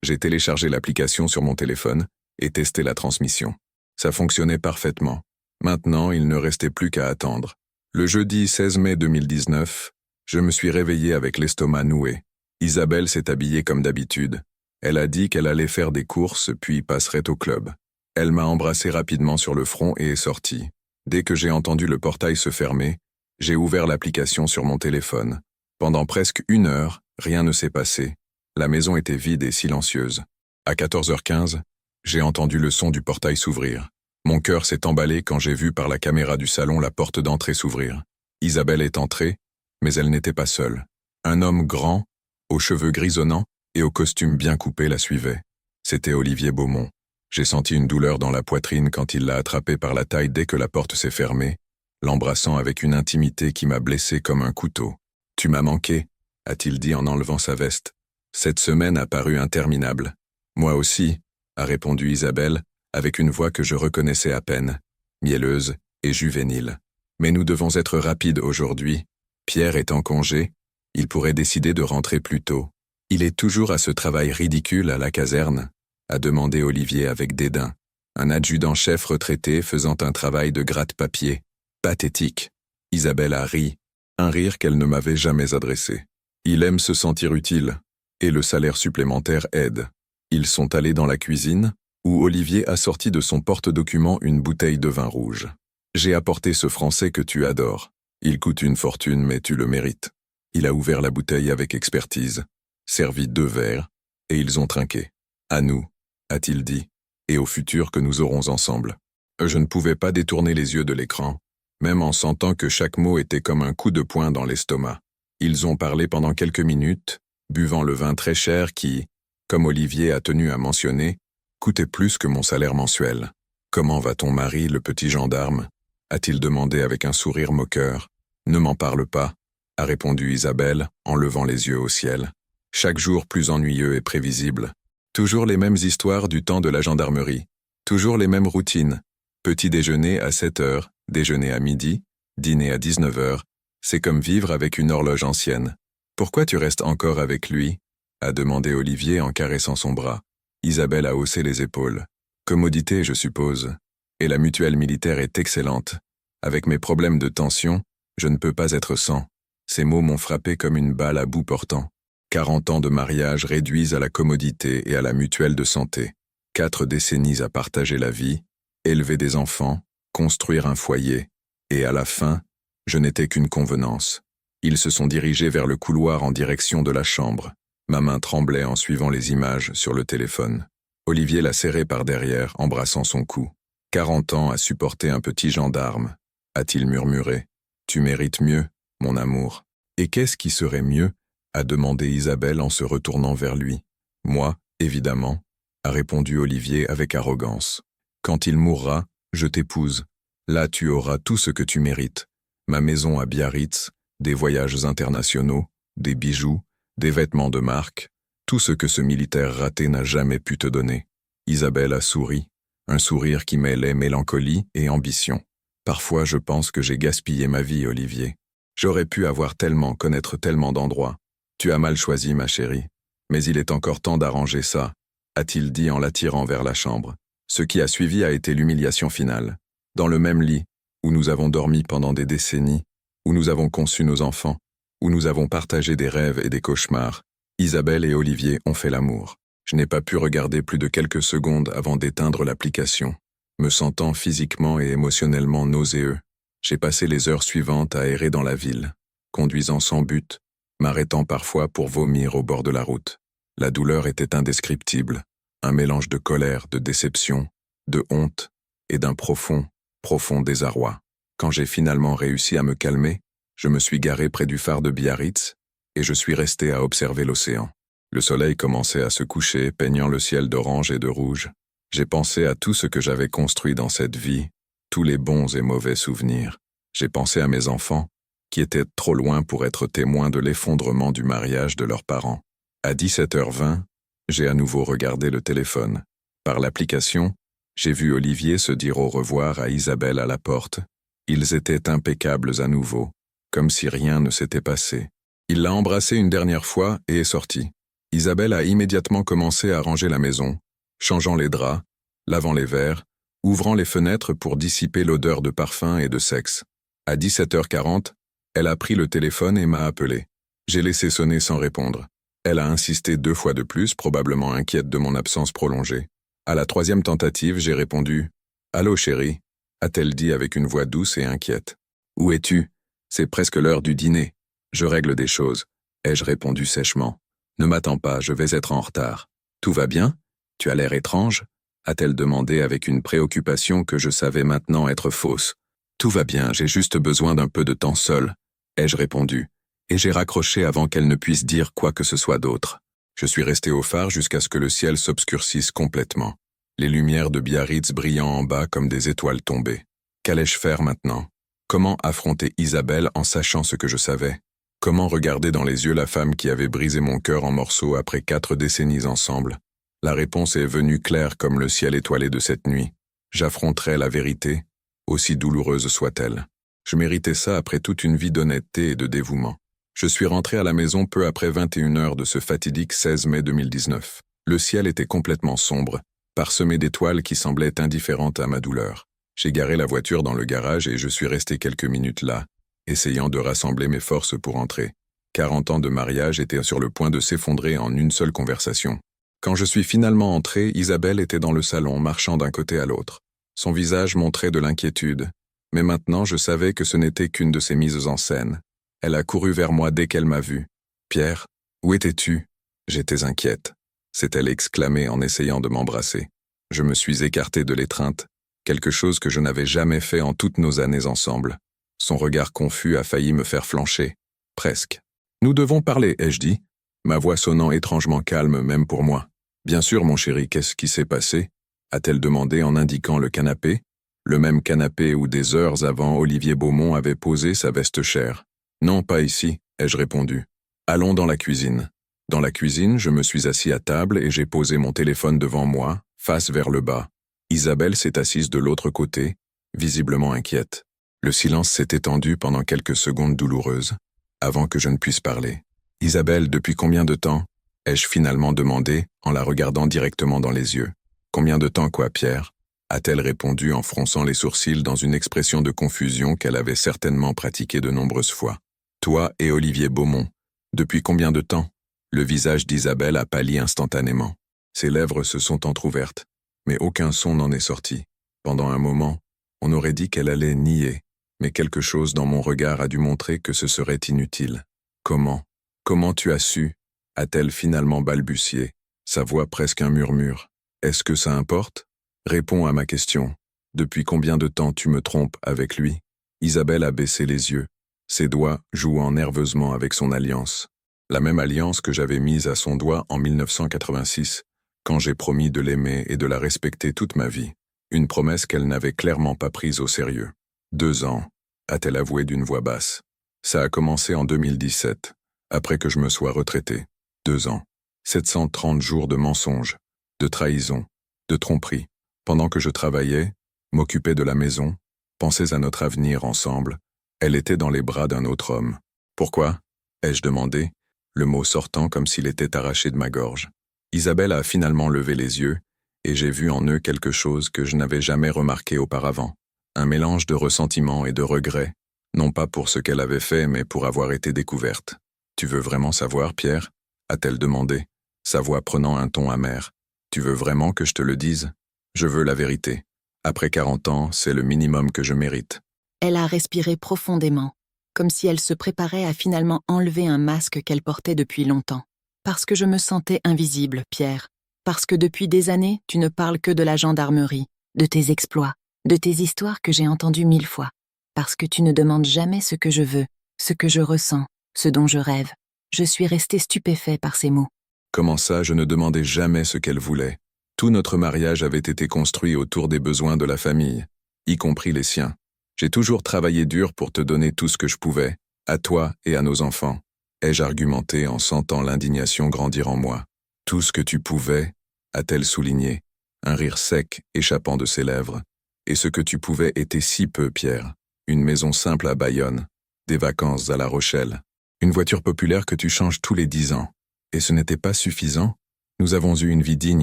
J'ai téléchargé l'application sur mon téléphone et testé la transmission. Ça fonctionnait parfaitement. Maintenant, il ne restait plus qu'à attendre. Le jeudi 16 mai 2019, je me suis réveillé avec l'estomac noué. Isabelle s'est habillée comme d'habitude. Elle a dit qu'elle allait faire des courses puis passerait au club. Elle m'a embrassé rapidement sur le front et est sortie. Dès que j'ai entendu le portail se fermer, j'ai ouvert l'application sur mon téléphone. Pendant presque 1 heure, rien ne s'est passé. La maison était vide et silencieuse. À 14h15, j'ai entendu le son du portail s'ouvrir. Mon cœur s'est emballé quand j'ai vu par la caméra du salon la porte d'entrée s'ouvrir. Isabelle est entrée, mais elle n'était pas seule. Un homme grand, aux cheveux grisonnants et au costume bien coupé la suivait. C'était Olivier Beaumont. J'ai senti une douleur dans la poitrine quand il l'a attrapé par la taille dès que la porte s'est fermée, l'embrassant avec une intimité qui m'a blessé comme un couteau. « Tu m'as manqué », a-t-il dit en enlevant sa veste. Cette semaine a paru interminable. « Moi aussi », a répondu Isabelle, avec une voix que je reconnaissais à peine, mielleuse et juvénile. « Mais nous devons être rapides aujourd'hui. Pierre est en congé, il pourrait décider de rentrer plus tôt. Il est toujours à ce travail ridicule à la caserne », a demandé Olivier avec dédain. Un adjudant-chef retraité faisant un travail de gratte-papier. Pathétique. Isabelle a ri, un rire qu'elle ne m'avait jamais adressé. Il aime se sentir utile, et le salaire supplémentaire aide. Ils sont allés dans la cuisine, où Olivier a sorti de son porte-document une bouteille de vin rouge. J'ai apporté ce français que tu adores. Il coûte une fortune, mais tu le mérites. Il a ouvert la bouteille avec expertise, servi 2 verres, et ils ont trinqué. À nous, a-t-il dit, et au futur que nous aurons ensemble. Je ne pouvais pas détourner les yeux de l'écran, même en sentant que chaque mot était comme un coup de poing dans l'estomac. Ils ont parlé pendant quelques minutes, buvant le vin très cher qui, comme Olivier a tenu à mentionner, coûtait plus que mon salaire mensuel. « Comment va ton mari, le petit gendarme ?» a-t-il demandé avec un sourire moqueur. « Ne m'en parle pas », a répondu Isabelle en levant les yeux au ciel. Chaque jour plus ennuyeux et prévisible. Toujours les mêmes histoires du temps de la gendarmerie. Toujours les mêmes routines. Petit déjeuner à 7h, déjeuner à midi, dîner à 19h. C'est comme vivre avec une horloge ancienne. « Pourquoi tu restes encore avec lui ?» a demandé Olivier en caressant son bras. Isabelle a haussé les épaules. « Commodité, je suppose. Et la mutuelle militaire est excellente. Avec mes problèmes de tension, je ne peux pas être sans. » Ces mots m'ont frappé comme une balle à bout portant. 40 ans de mariage réduisent à la commodité et à la mutuelle de santé. 4 décennies à partager la vie, élever des enfants, construire un foyer, et à la fin, je n'étais qu'une convenance. Ils se sont dirigés vers le couloir en direction de la chambre. Ma main tremblait en suivant les images sur le téléphone. Olivier l'a serré par derrière, embrassant son cou. 40 ans à supporter un petit gendarme, a-t-il murmuré. Tu mérites mieux, mon amour. Et qu'est-ce qui serait mieux ? A demandé Isabelle en se retournant vers lui. Moi, évidemment, a répondu Olivier avec arrogance. Quand il mourra, je t'épouse. Là tu auras tout ce que tu mérites. Ma maison à Biarritz, des voyages internationaux, des bijoux, des vêtements de marque, tout ce que ce militaire raté n'a jamais pu te donner. Isabelle a souri, un sourire qui mêlait mélancolie et ambition. Parfois je pense que j'ai gaspillé ma vie, Olivier. J'aurais pu avoir tellement, connaître tellement d'endroits. Tu as mal choisi, ma chérie. Mais il est encore temps d'arranger ça, a-t-il dit en l'attirant vers la chambre. Ce qui a suivi a été l'humiliation finale. Dans le même lit, où nous avons dormi pendant des décennies, où nous avons conçu nos enfants, où nous avons partagé des rêves et des cauchemars, Isabelle et Olivier ont fait l'amour. Je n'ai pas pu regarder plus de quelques secondes avant d'éteindre l'application, me sentant physiquement et émotionnellement nauséeux. J'ai passé les heures suivantes à errer dans la ville, conduisant sans but, m'arrêtant parfois pour vomir au bord de la route. La douleur était indescriptible, un mélange de colère, de déception, de honte et d'un profond, profond désarroi. Quand j'ai finalement réussi à me calmer, je me suis garé près du phare de Biarritz et je suis resté à observer l'océan. Le soleil commençait à se coucher, peignant le ciel d'orange et de rouge. J'ai pensé à tout ce que j'avais construit dans cette vie, tous les bons et mauvais souvenirs. J'ai pensé à mes enfants, qui étaient trop loin pour être témoins de l'effondrement du mariage de leurs parents. À 17h20, j'ai à nouveau regardé le téléphone. Par l'application, j'ai vu Olivier se dire au revoir à Isabelle à la porte. Ils étaient impeccables à nouveau, comme si rien ne s'était passé. Il l'a embrassée une dernière fois et est sorti. Isabelle a immédiatement commencé à ranger la maison, changeant les draps, lavant les verres, ouvrant les fenêtres pour dissiper l'odeur de parfum et de sexe. À 17h40, elle a pris le téléphone et m'a appelé. J'ai laissé sonner sans répondre. Elle a insisté 2 fois de plus, probablement inquiète de mon absence prolongée. À la 3e tentative, j'ai répondu « Allô chérie », a-t-elle dit avec une voix douce et inquiète. « Où es-tu ? C'est presque l'heure du dîner. Je règle des choses », ai-je répondu sèchement. Ne m'attends pas, je vais être en retard. Tout va bien? Tu as l'air étrange? A-t-elle demandé avec une préoccupation que je savais maintenant être fausse. Tout va bien, j'ai juste besoin d'un peu de temps seul, ai-je répondu, et j'ai raccroché avant qu'elle ne puisse dire quoi que ce soit d'autre. Je suis resté au phare jusqu'à ce que le ciel s'obscurcisse complètement, les lumières de Biarritz brillant en bas comme des étoiles tombées. Qu'allais-je faire maintenant? Comment affronter Isabelle en sachant ce que je savais? Comment regarder dans les yeux la femme qui avait brisé mon cœur en morceaux après 4 décennies ensemble? La réponse est venue claire comme le ciel étoilé de cette nuit. J'affronterai la vérité, aussi douloureuse soit-elle. Je méritais ça après toute une vie d'honnêteté et de dévouement. Je suis rentré à la maison peu après 21 heures de ce fatidique 16 mai 2019. Le ciel était complètement sombre, parsemé d'étoiles qui semblaient indifférentes à ma douleur. J'ai garé la voiture dans le garage et je suis resté quelques minutes là, essayant de rassembler mes forces pour entrer. 40 ans de mariage étaient sur le point de s'effondrer en une seule conversation. Quand je suis finalement entré, Isabelle était dans le salon, marchant d'un côté à l'autre. Son visage montrait de l'inquiétude, mais maintenant je savais que ce n'était qu'une de ses mises en scène. Elle a couru vers moi dès qu'elle m'a vu. « Pierre, où étais-tu » J'étais inquiète. S'est-elle exclamée en essayant de m'embrasser. Je me suis écarté de l'étreinte, quelque chose que je n'avais jamais fait en toutes nos années ensemble. Son regard confus a failli me faire flancher. Presque. « Nous devons parler, ai-je dit, ma voix sonnant étrangement calme même pour moi. « Bien sûr, mon chéri, qu'est-ce qui s'est passé » a-t-elle demandé en indiquant le canapé, le même canapé où des heures avant Olivier Beaumont avait posé sa veste chère. « Non, pas ici, ai-je répondu. Allons dans la cuisine. » Dans la cuisine, je me suis assis à table et j'ai posé mon téléphone devant moi, face vers le bas. Isabelle s'est assise de l'autre côté, visiblement inquiète. Le silence s'est étendu pendant quelques secondes douloureuses, avant que je ne puisse parler. « Isabelle, depuis combien de temps » ai-je finalement demandé en la regardant directement dans les yeux. « Combien de temps quoi, Pierre » a-t-elle répondu en fronçant les sourcils dans une expression de confusion qu'elle avait certainement pratiquée de nombreuses fois. « Toi et Olivier Beaumont, depuis combien de temps » Le visage d'Isabelle a pâli instantanément. Ses lèvres se sont entr'ouvertes, mais aucun son n'en est sorti. Pendant un moment, on aurait dit qu'elle allait nier, mais quelque chose dans mon regard a dû montrer que ce serait inutile. « Comment tu as su » a-t-elle finalement balbutié, sa voix presque un murmure. « Est-ce que ça importe » Réponds à ma question. Depuis combien de temps tu me trompes avec lui? Isabelle a baissé les yeux, ses doigts jouant nerveusement avec son alliance. La même alliance que j'avais mise à son doigt en 1986, quand j'ai promis de l'aimer et de la respecter toute ma vie. Une promesse qu'elle n'avait clairement pas prise au sérieux. 2 ans, a-t-elle avoué d'une voix basse. Ça a commencé en 2017, après que je me sois retraité. 2 ans. 730 jours de mensonges, de trahison, de tromperie. Pendant que je travaillais, m'occupais de la maison, pensais à notre avenir ensemble, elle était dans les bras d'un autre homme. Pourquoi? Ai-je demandé, le mot sortant comme s'il était arraché de ma gorge. Isabelle a finalement levé les yeux, et j'ai vu en eux quelque chose que je n'avais jamais remarqué auparavant. Un mélange de ressentiment et de regret, non pas pour ce qu'elle avait fait, mais pour avoir été découverte. « Tu veux vraiment savoir, Pierre » a-t-elle demandé, sa voix prenant un ton amer. « Tu veux vraiment que je te le dise? Je veux la vérité. Après 40 ans, c'est le minimum que je mérite. » Elle a respiré profondément, comme si elle se préparait à finalement enlever un masque qu'elle portait depuis longtemps. « Parce que je me sentais invisible, Pierre. Parce que depuis des années, tu ne parles que de la gendarmerie, de tes exploits, de tes histoires que j'ai entendues 1000 fois. Parce que tu ne demandes jamais ce que je veux, ce que je ressens, ce dont je rêve. Je suis resté stupéfait par ces mots. » Comment ça, je ne demandais jamais ce qu'elle voulait. Tout notre mariage avait été construit autour des besoins de la famille, y compris les siens. J'ai toujours travaillé dur pour te donner tout ce que je pouvais, à toi et à nos enfants, ai-je argumenté en sentant l'indignation grandir en moi. Tout ce que tu pouvais, a-t-elle souligné, un rire sec échappant de ses lèvres. Et ce que tu pouvais était si peu, Pierre. Une maison simple à Bayonne, des vacances à La Rochelle, une voiture populaire que tu changes tous les 10 ans. Et ce n'était pas suffisant? Nous avons eu une vie digne,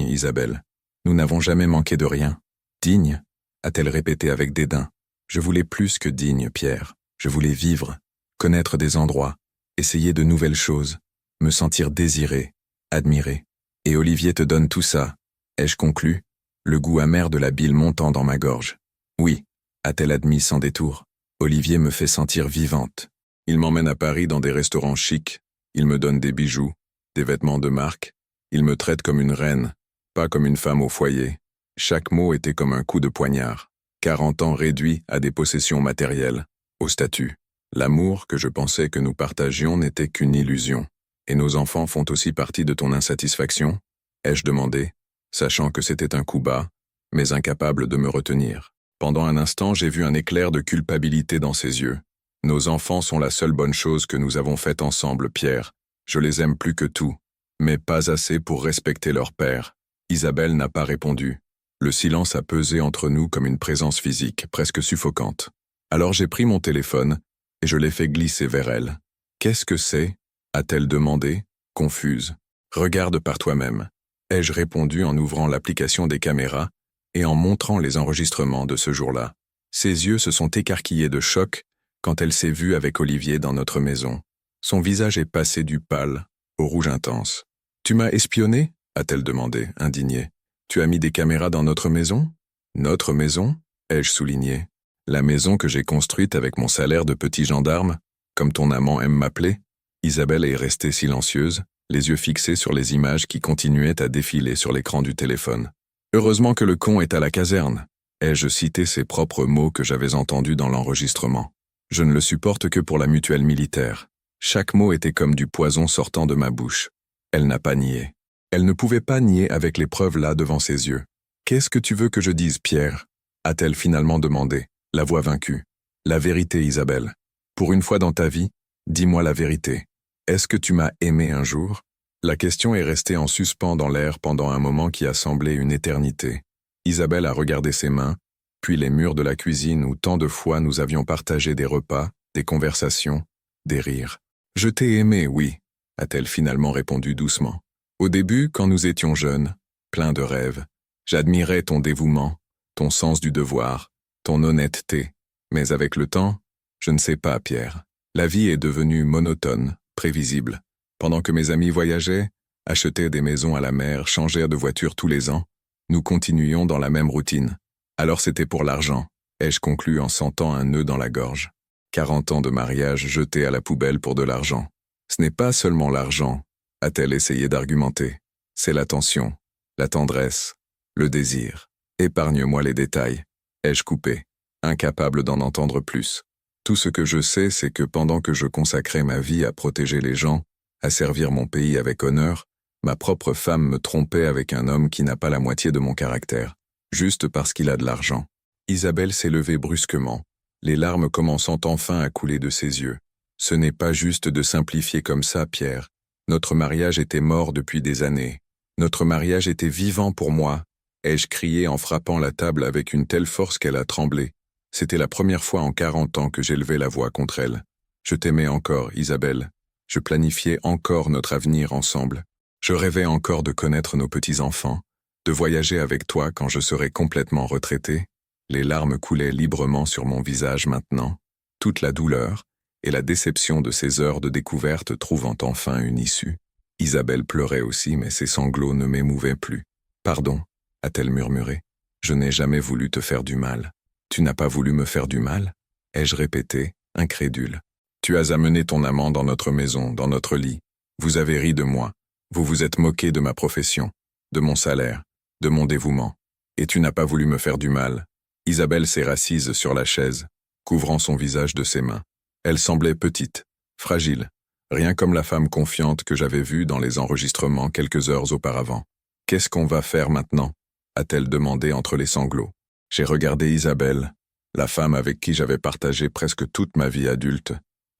Isabelle. Nous n'avons jamais manqué de rien. Digne? A-t-elle répété avec dédain. Je voulais plus que digne, Pierre. Je voulais vivre, connaître des endroits, essayer de nouvelles choses, me sentir désiré, admiré. Et Olivier te donne tout ça, ai-je conclu, le goût amer de la bile montant dans ma gorge. Oui, a-t-elle admis sans détour. Olivier me fait sentir vivante. Il m'emmène à Paris dans des restaurants chics, il me donne des bijoux, des vêtements de marque. Il me traite comme une reine, pas comme une femme au foyer. Chaque mot était comme un coup de poignard. 40 ans réduits à des possessions matérielles, au statut. L'amour que je pensais que nous partagions n'était qu'une illusion. Et nos enfants font aussi partie de ton insatisfaction? Ai-je demandé, sachant que c'était un coup bas, mais incapable de me retenir. Pendant un instant, j'ai vu un éclair de culpabilité dans ses yeux. Nos enfants sont la seule bonne chose que nous avons faite ensemble, Pierre. Je les aime plus que tout, mais pas assez pour respecter leur père. Isabelle n'a pas répondu. Le silence a pesé entre nous comme une présence physique, presque suffocante. Alors j'ai pris mon téléphone, et je l'ai fait glisser vers elle. « Qu'est-ce que c'est » a-t-elle demandé, confuse. « Regarde par toi-même » ai-je répondu en ouvrant l'application des caméras et en montrant les enregistrements de ce jour-là. Ses yeux se sont écarquillés de choc quand elle s'est vue avec Olivier dans notre maison. Son visage est passé du pâle au rouge intense. « Tu m'as espionné » a-t-elle demandé, indignée. « Tu as mis des caméras dans notre maison ?»« Notre maison » ai-je souligné. « La maison que j'ai construite avec mon salaire de petit gendarme, comme ton amant aime m'appeler ?» Isabelle est restée silencieuse, les yeux fixés sur les images qui continuaient à défiler sur l'écran du téléphone. « Heureusement que le con est à la caserne » ai-je cité ses propres mots que j'avais entendus dans l'enregistrement. Je ne le supporte que pour la mutuelle militaire. Chaque mot était comme du poison sortant de ma bouche. Elle n'a pas nié. Elle ne pouvait pas nier avec les preuves là devant ses yeux. « Qu'est-ce que tu veux que je dise, Pierre » a-t-elle finalement demandé, la voix vaincue. « La vérité, Isabelle. Pour une fois dans ta vie, dis-moi la vérité. Est-ce que tu m'as aimé un jour ?» La question est restée en suspens dans l'air pendant un moment qui a semblé une éternité. Isabelle a regardé ses mains, puis les murs de la cuisine où tant de fois nous avions partagé des repas, des conversations, des rires. « Je t'ai aimé, oui », a-t-elle finalement répondu doucement. Au début, quand nous étions jeunes, pleins de rêves, j'admirais ton dévouement, ton sens du devoir, ton honnêteté. Mais avec le temps, je ne sais pas, Pierre. La vie est devenue monotone, prévisible. Pendant que mes amis voyageaient, achetaient des maisons à la mer, changèrent de voiture tous les ans, nous continuions dans la même routine. Alors c'était pour l'argent, ai-je conclu en sentant un nœud dans la gorge. 40 ans de mariage jetés à la poubelle pour de l'argent. Ce n'est pas seulement l'argent, a-t-elle essayé d'argumenter. C'est l'attention, la tendresse, le désir. Épargne-moi les détails, ai-je coupé, incapable d'en entendre plus. Tout ce que je sais, c'est que pendant que je consacrais ma vie à protéger les gens, à servir mon pays avec honneur, ma propre femme me trompait avec un homme qui n'a pas la moitié de mon caractère, juste parce qu'il a de l'argent. Isabelle s'est levée brusquement, les larmes commençant enfin à couler de ses yeux. Ce n'est pas juste de simplifier comme ça, Pierre. Notre mariage était mort depuis des années. Notre mariage était vivant pour moi, ai-je crié en frappant la table avec une telle force qu'elle a tremblé. C'était la première fois en 40 ans que j'élevais la voix contre elle. Je t'aimais encore, Isabelle. Je planifiais encore notre avenir ensemble. Je rêvais encore de connaître nos petits-enfants, de voyager avec toi quand je serais complètement retraité. Les larmes coulaient librement sur mon visage maintenant, toute la douleur et la déception de ces heures de découverte trouvant enfin une issue. Isabelle pleurait aussi, mais ses sanglots ne m'émouvaient plus. « Pardon » a-t-elle murmuré. « Je n'ai jamais voulu te faire du mal. »« Tu n'as pas voulu me faire du mal » ai-je répété, incrédule. « Tu as amené ton amant dans notre maison, dans notre lit. Vous avez ri de moi. Vous vous êtes moqué de ma profession, de mon salaire, de mon dévouement. Et tu n'as pas voulu me faire du mal. » Isabelle s'est rassise sur la chaise, couvrant son visage de ses mains. Elle semblait petite, fragile, rien comme la femme confiante que j'avais vue dans les enregistrements quelques heures auparavant. « Qu'est-ce qu'on va faire maintenant » a-t-elle demandé entre les sanglots. J'ai regardé Isabelle, la femme avec qui j'avais partagé presque toute ma vie adulte,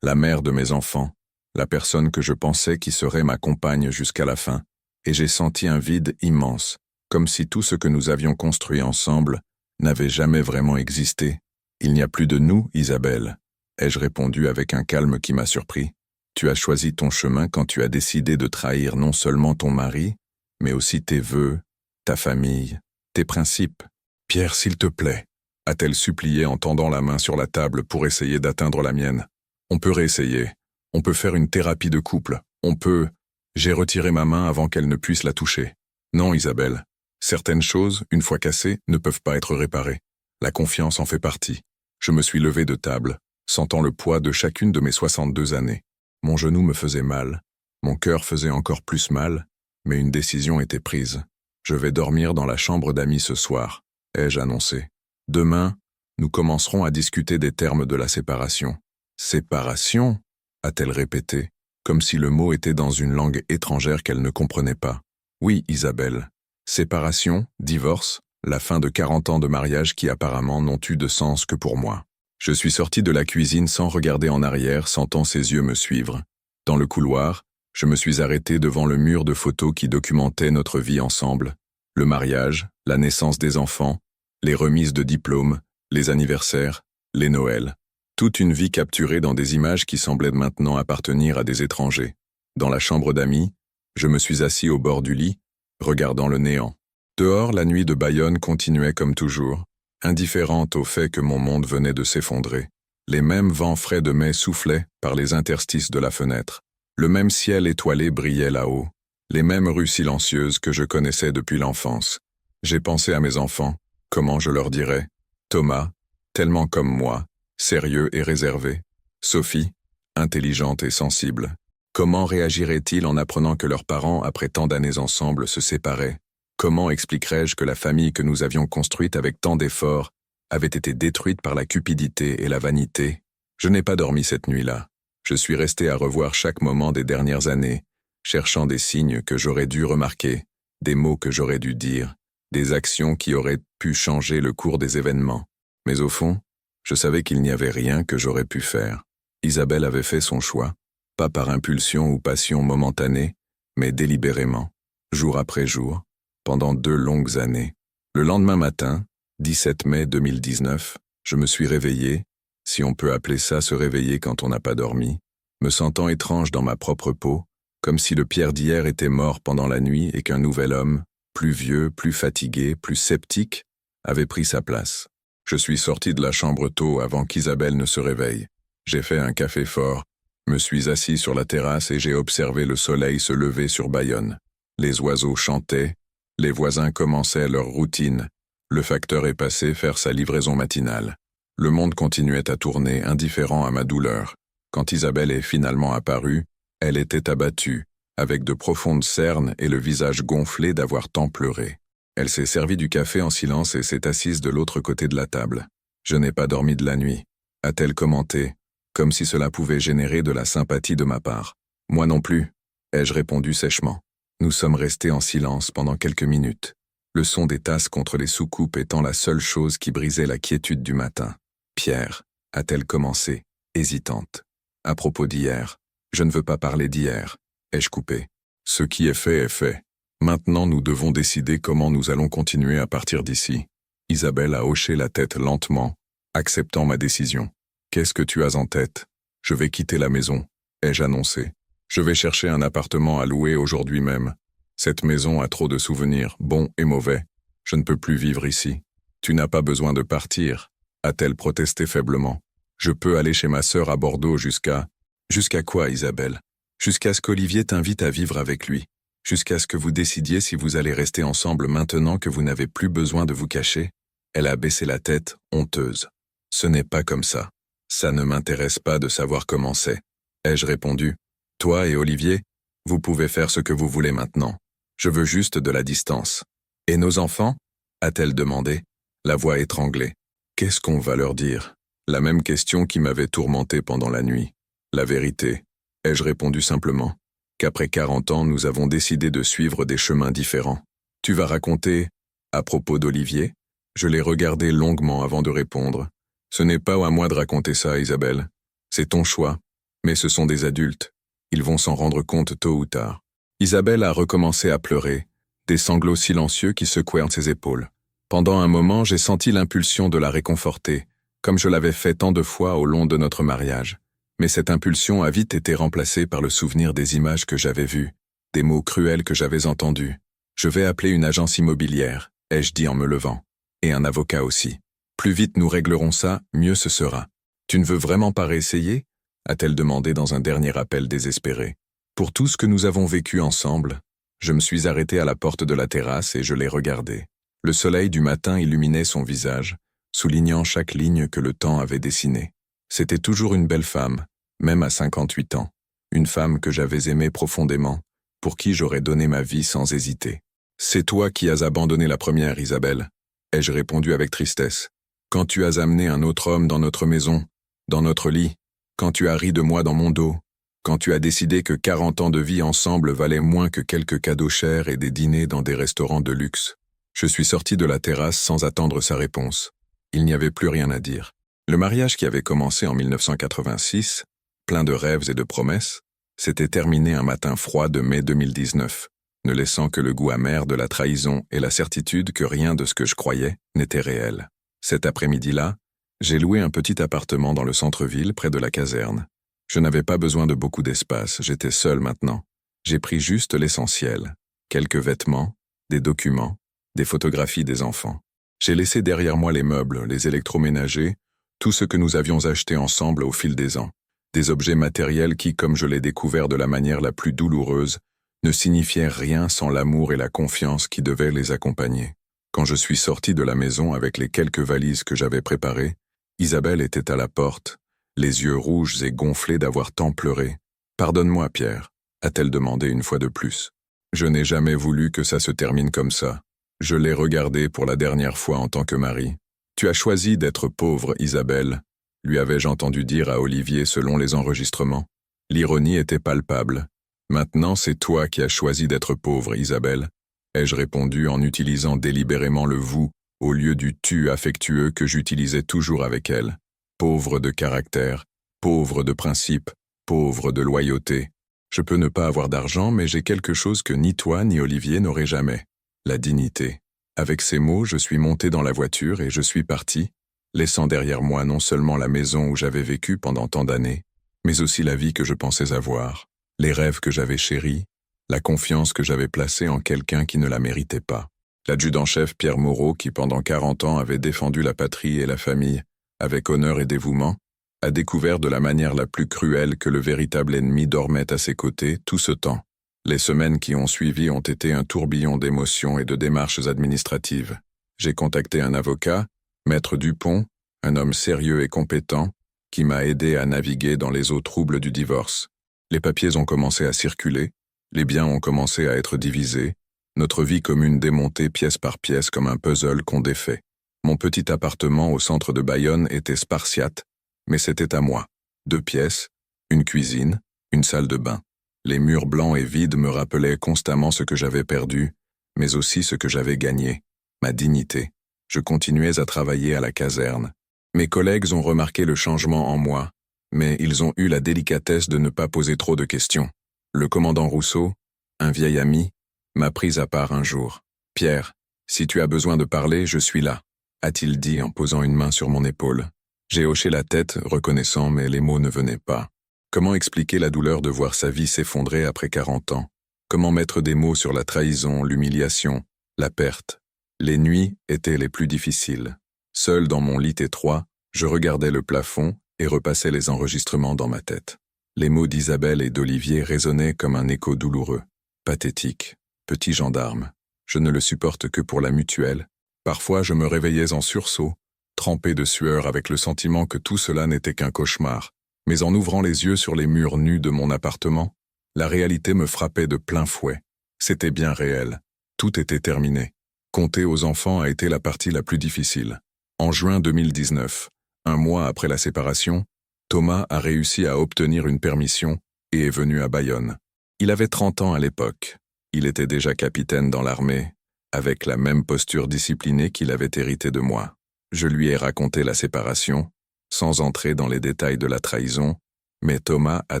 la mère de mes enfants, la personne que je pensais qui serait ma compagne jusqu'à la fin, et j'ai senti un vide immense, comme si tout ce que nous avions construit ensemble n'avait jamais vraiment existé. « Il n'y a plus de nous, Isabelle » ai-je répondu avec un calme qui m'a surpris. « Tu as choisi ton chemin quand tu as décidé de trahir non seulement ton mari, mais aussi tes vœux, ta famille, tes principes. Pierre, s'il te plaît, a-t-elle supplié en tendant la main sur la table pour essayer d'atteindre la mienne. On peut réessayer. On peut faire une thérapie de couple. On peut... J'ai retiré ma main avant qu'elle ne puisse la toucher. Non, Isabelle. Certaines choses, une fois cassées, ne peuvent pas être réparées. La confiance en fait partie. Je me suis levé de table, sentant le poids de chacune de mes 62 années. Mon genou me faisait mal, Mon cœur faisait encore plus mal, mais une décision était prise. Je vais dormir dans la chambre d'amis ce soir, ai-je annoncé. Demain, nous commencerons à discuter des termes de la séparation. Séparation, a-t-elle répété, comme si le mot était dans une langue étrangère qu'elle ne comprenait pas. Oui, Isabelle. Séparation, divorce, la fin de 40 ans de mariage qui apparemment n'ont eu de sens que pour moi. Je suis sorti de la cuisine sans regarder en arrière, sentant ses yeux me suivre. Dans le couloir, je me suis arrêté devant le mur de photos qui documentaient notre vie ensemble. Le mariage, la naissance des enfants, les remises de diplômes, les anniversaires, les Noëls. Toute une vie capturée dans des images qui semblaient maintenant appartenir à des étrangers. Dans la chambre d'amis, je me suis assis au bord du lit, regardant le néant. Dehors, la nuit de Bayonne continuait comme toujours, indifférente au fait que mon monde venait de s'effondrer. Les mêmes vents frais de mai soufflaient par les interstices de la fenêtre. Le même ciel étoilé brillait là-haut. Les mêmes rues silencieuses que je connaissais depuis l'enfance. J'ai pensé à mes enfants, comment je leur dirais. Thomas, tellement comme moi, sérieux et réservé. Sophie, intelligente et sensible. Comment réagirait-il en apprenant que leurs parents, après tant d'années ensemble, se séparaient? Comment expliquerais-je que la famille que nous avions construite avec tant d'efforts avait été détruite par la cupidité et la vanité? Je n'ai pas dormi cette nuit-là. Je suis resté à revoir chaque moment des dernières années, cherchant des signes que j'aurais dû remarquer, des mots que j'aurais dû dire, des actions qui auraient pu changer le cours des événements. Mais au fond, je savais qu'il n'y avait rien que j'aurais pu faire. Isabelle avait fait son choix, pas par impulsion ou passion momentanée, mais délibérément, jour après jour, pendant 2 longues années. Le lendemain matin, 17 mai 2019, je me suis réveillé, si on peut appeler ça se réveiller quand on n'a pas dormi, me sentant étrange dans ma propre peau, comme si le Pierre d'hier était mort pendant la nuit et qu'un nouvel homme, plus vieux, plus fatigué, plus sceptique, avait pris sa place. Je suis sorti de la chambre tôt avant qu'Isabelle ne se réveille. J'ai fait un café fort, me suis assis sur la terrasse et j'ai observé le soleil se lever sur Bayonne. Les oiseaux chantaient, les voisins commençaient leur routine, le facteur est passé faire sa livraison matinale. Le monde continuait à tourner, indifférent à ma douleur. Quand Isabelle est finalement apparue, elle était abattue, avec de profondes cernes et le visage gonflé d'avoir tant pleuré. Elle s'est servie du café en silence et s'est assise de l'autre côté de la table. « Je n'ai pas dormi de la nuit », a-t-elle commenté, comme si cela pouvait générer de la sympathie de ma part. « Moi non plus », ai-je répondu sèchement. Nous sommes restés en silence pendant quelques minutes, le son des tasses contre les soucoupes étant la seule chose qui brisait la quiétude du matin. « Pierre », a-t-elle commencé, hésitante. « À propos d'hier, je ne veux pas parler d'hier, ai-je coupé. Ce qui est fait est fait. Maintenant nous devons décider comment nous allons continuer à partir d'ici. » Isabelle a hoché la tête lentement, acceptant ma décision. « Qu'est-ce que tu as en tête ? » « Je vais quitter la maison, ai-je annoncé. Je vais chercher un appartement à louer aujourd'hui même. Cette maison a trop de souvenirs, bons et mauvais. Je ne peux plus vivre ici. Tu n'as pas besoin de partir, a-t-elle protesté faiblement. Je peux aller chez ma sœur à Bordeaux jusqu'à... Jusqu'à quoi, Isabelle? Jusqu'à ce qu'Olivier t'invite à vivre avec lui. Jusqu'à ce que vous décidiez si vous allez rester ensemble maintenant que vous n'avez plus besoin de vous cacher. Elle a baissé la tête, honteuse. Ce n'est pas comme ça. Ça ne m'intéresse pas de savoir comment c'est. Ai-je répondu. Toi et Olivier, vous pouvez faire ce que vous voulez maintenant. Je veux juste de la distance. Et nos enfants? A-t-elle demandé, la voix étranglée. Qu'est-ce qu'on va leur dire? La même question qui m'avait tourmenté pendant la nuit. La vérité, ai-je répondu simplement, qu'après 40 ans nous avons décidé de suivre des chemins différents. Tu vas raconter, à propos d'Olivier? Je l'ai regardé longuement avant de répondre. Ce n'est pas à moi de raconter ça, Isabelle. C'est ton choix. Mais ce sont des adultes. Ils vont s'en rendre compte tôt ou tard. Isabelle a recommencé à pleurer, des sanglots silencieux qui secouèrent ses épaules. Pendant un moment, j'ai senti l'impulsion de la réconforter, comme je l'avais fait tant de fois au long de notre mariage. Mais cette impulsion a vite été remplacée par le souvenir des images que j'avais vues, des mots cruels que j'avais entendus. Je vais appeler une agence immobilière, ai-je dit en me levant. Et un avocat aussi. Plus vite nous réglerons ça, mieux ce sera. Tu ne veux vraiment pas réessayer? A-t-elle demandé dans un dernier appel désespéré. Pour tout ce que nous avons vécu ensemble, je me suis arrêté à la porte de la terrasse et je l'ai regardé. Le soleil du matin illuminait son visage, soulignant chaque ligne que le temps avait dessinée. C'était toujours une belle femme, même à 58 ans. une femme que j'avais aimée profondément, pour qui j'aurais donné ma vie sans hésiter. C'est toi qui as abandonné la première, Isabelle, ai-je répondu avec tristesse. Quand tu as amené un autre homme dans notre maison, dans notre lit, quand tu as ri de moi dans mon dos, quand tu as décidé que 40 ans de vie ensemble valaient moins que quelques cadeaux chers et des dîners dans des restaurants de luxe. Je suis sorti de la terrasse sans attendre sa réponse. Il n'y avait plus rien à dire. Le mariage qui avait commencé en 1986, plein de rêves et de promesses, s'était terminé un matin froid de mai 2019, ne laissant que le goût amer de la trahison et la certitude que rien de ce que je croyais n'était réel. Cet après-midi-là, j'ai loué un petit appartement dans le centre-ville près de la caserne. Je n'avais pas besoin de beaucoup d'espace, j'étais seul maintenant. J'ai pris juste l'essentiel, quelques vêtements, des documents, des photographies des enfants. J'ai laissé derrière moi les meubles, les électroménagers, tout ce que nous avions acheté ensemble au fil des ans. Des objets matériels qui, comme je l'ai découvert de la manière la plus douloureuse, ne signifiaient rien sans l'amour et la confiance qui devaient les accompagner. Quand je suis sorti de la maison avec les quelques valises que j'avais préparées, Isabelle était à la porte, les yeux rouges et gonflés d'avoir tant pleuré. « Pardonne-moi, Pierre », a-t-elle demandé une fois de plus. Je n'ai jamais voulu que ça se termine comme ça. Je l'ai regardé pour la dernière fois en tant que mari. « Tu as choisi d'être pauvre, Isabelle », lui avais-je entendu dire à Olivier selon les enregistrements. L'ironie était palpable. « Maintenant, c'est toi qui as choisi d'être pauvre, Isabelle », ai-je répondu en utilisant délibérément le « vous » au lieu du « tu » affectueux que j'utilisais toujours avec elle. Pauvre de caractère, pauvre de principe, pauvre de loyauté. Je peux ne pas avoir d'argent, mais j'ai quelque chose que ni toi ni Olivier n'auraient jamais. La dignité. Avec ces mots, je suis monté dans la voiture et je suis parti, laissant derrière moi non seulement la maison où j'avais vécu pendant tant d'années, mais aussi la vie que je pensais avoir, les rêves que j'avais chéris, la confiance que j'avais placée en quelqu'un qui ne la méritait pas. L'adjudant-chef Pierre Moreau, qui pendant 40 ans avait défendu la patrie et la famille, avec honneur et dévouement, a découvert de la manière la plus cruelle que le véritable ennemi dormait à ses côtés tout ce temps. Les semaines qui ont suivi ont été un tourbillon d'émotions et de démarches administratives. J'ai contacté un avocat, Maître Dupont, un homme sérieux et compétent, qui m'a aidé à naviguer dans les eaux troubles du divorce. Les papiers ont commencé à circuler, les biens ont commencé à être divisés, notre vie commune démontée pièce par pièce comme un puzzle qu'on défait. Mon petit appartement au centre de Bayonne était spartiate, mais c'était à moi. 2 pièces, une cuisine, une salle de bain. Les murs blancs et vides me rappelaient constamment ce que j'avais perdu, mais aussi ce que j'avais gagné, ma dignité. Je continuais à travailler à la caserne. Mes collègues ont remarqué le changement en moi, mais ils ont eu la délicatesse de ne pas poser trop de questions. Le commandant Rousseau, un vieil ami, m'a pris à part un jour. « Pierre, si tu as besoin de parler, je suis là », a-t-il dit en posant une main sur mon épaule. J'ai hoché la tête, reconnaissant, mais les mots ne venaient pas. Comment expliquer la douleur de voir sa vie s'effondrer après 40 ans? Comment mettre des mots sur la trahison, l'humiliation, la perte? Les nuits étaient les plus difficiles. Seul dans mon lit étroit, je regardais le plafond et repassais les enregistrements dans ma tête. Les mots d'Isabelle et d'Olivier résonnaient comme un écho douloureux. Pathétique, petit gendarme. Je ne le supporte que pour la mutuelle. Parfois, je me réveillais en sursaut, trempé de sueur avec le sentiment que tout cela n'était qu'un cauchemar. Mais en ouvrant les yeux sur les murs nus de mon appartement, la réalité me frappait de plein fouet. C'était bien réel. Tout était terminé. Compter aux enfants a été la partie la plus difficile. En juin 2019, un mois après la séparation, Thomas a réussi à obtenir une permission et est venu à Bayonne. Il avait 30 ans à l'époque. Il était déjà capitaine dans l'armée, avec la même posture disciplinée qu'il avait héritée de moi. Je lui ai raconté la séparation, sans entrer dans les détails de la trahison, mais Thomas a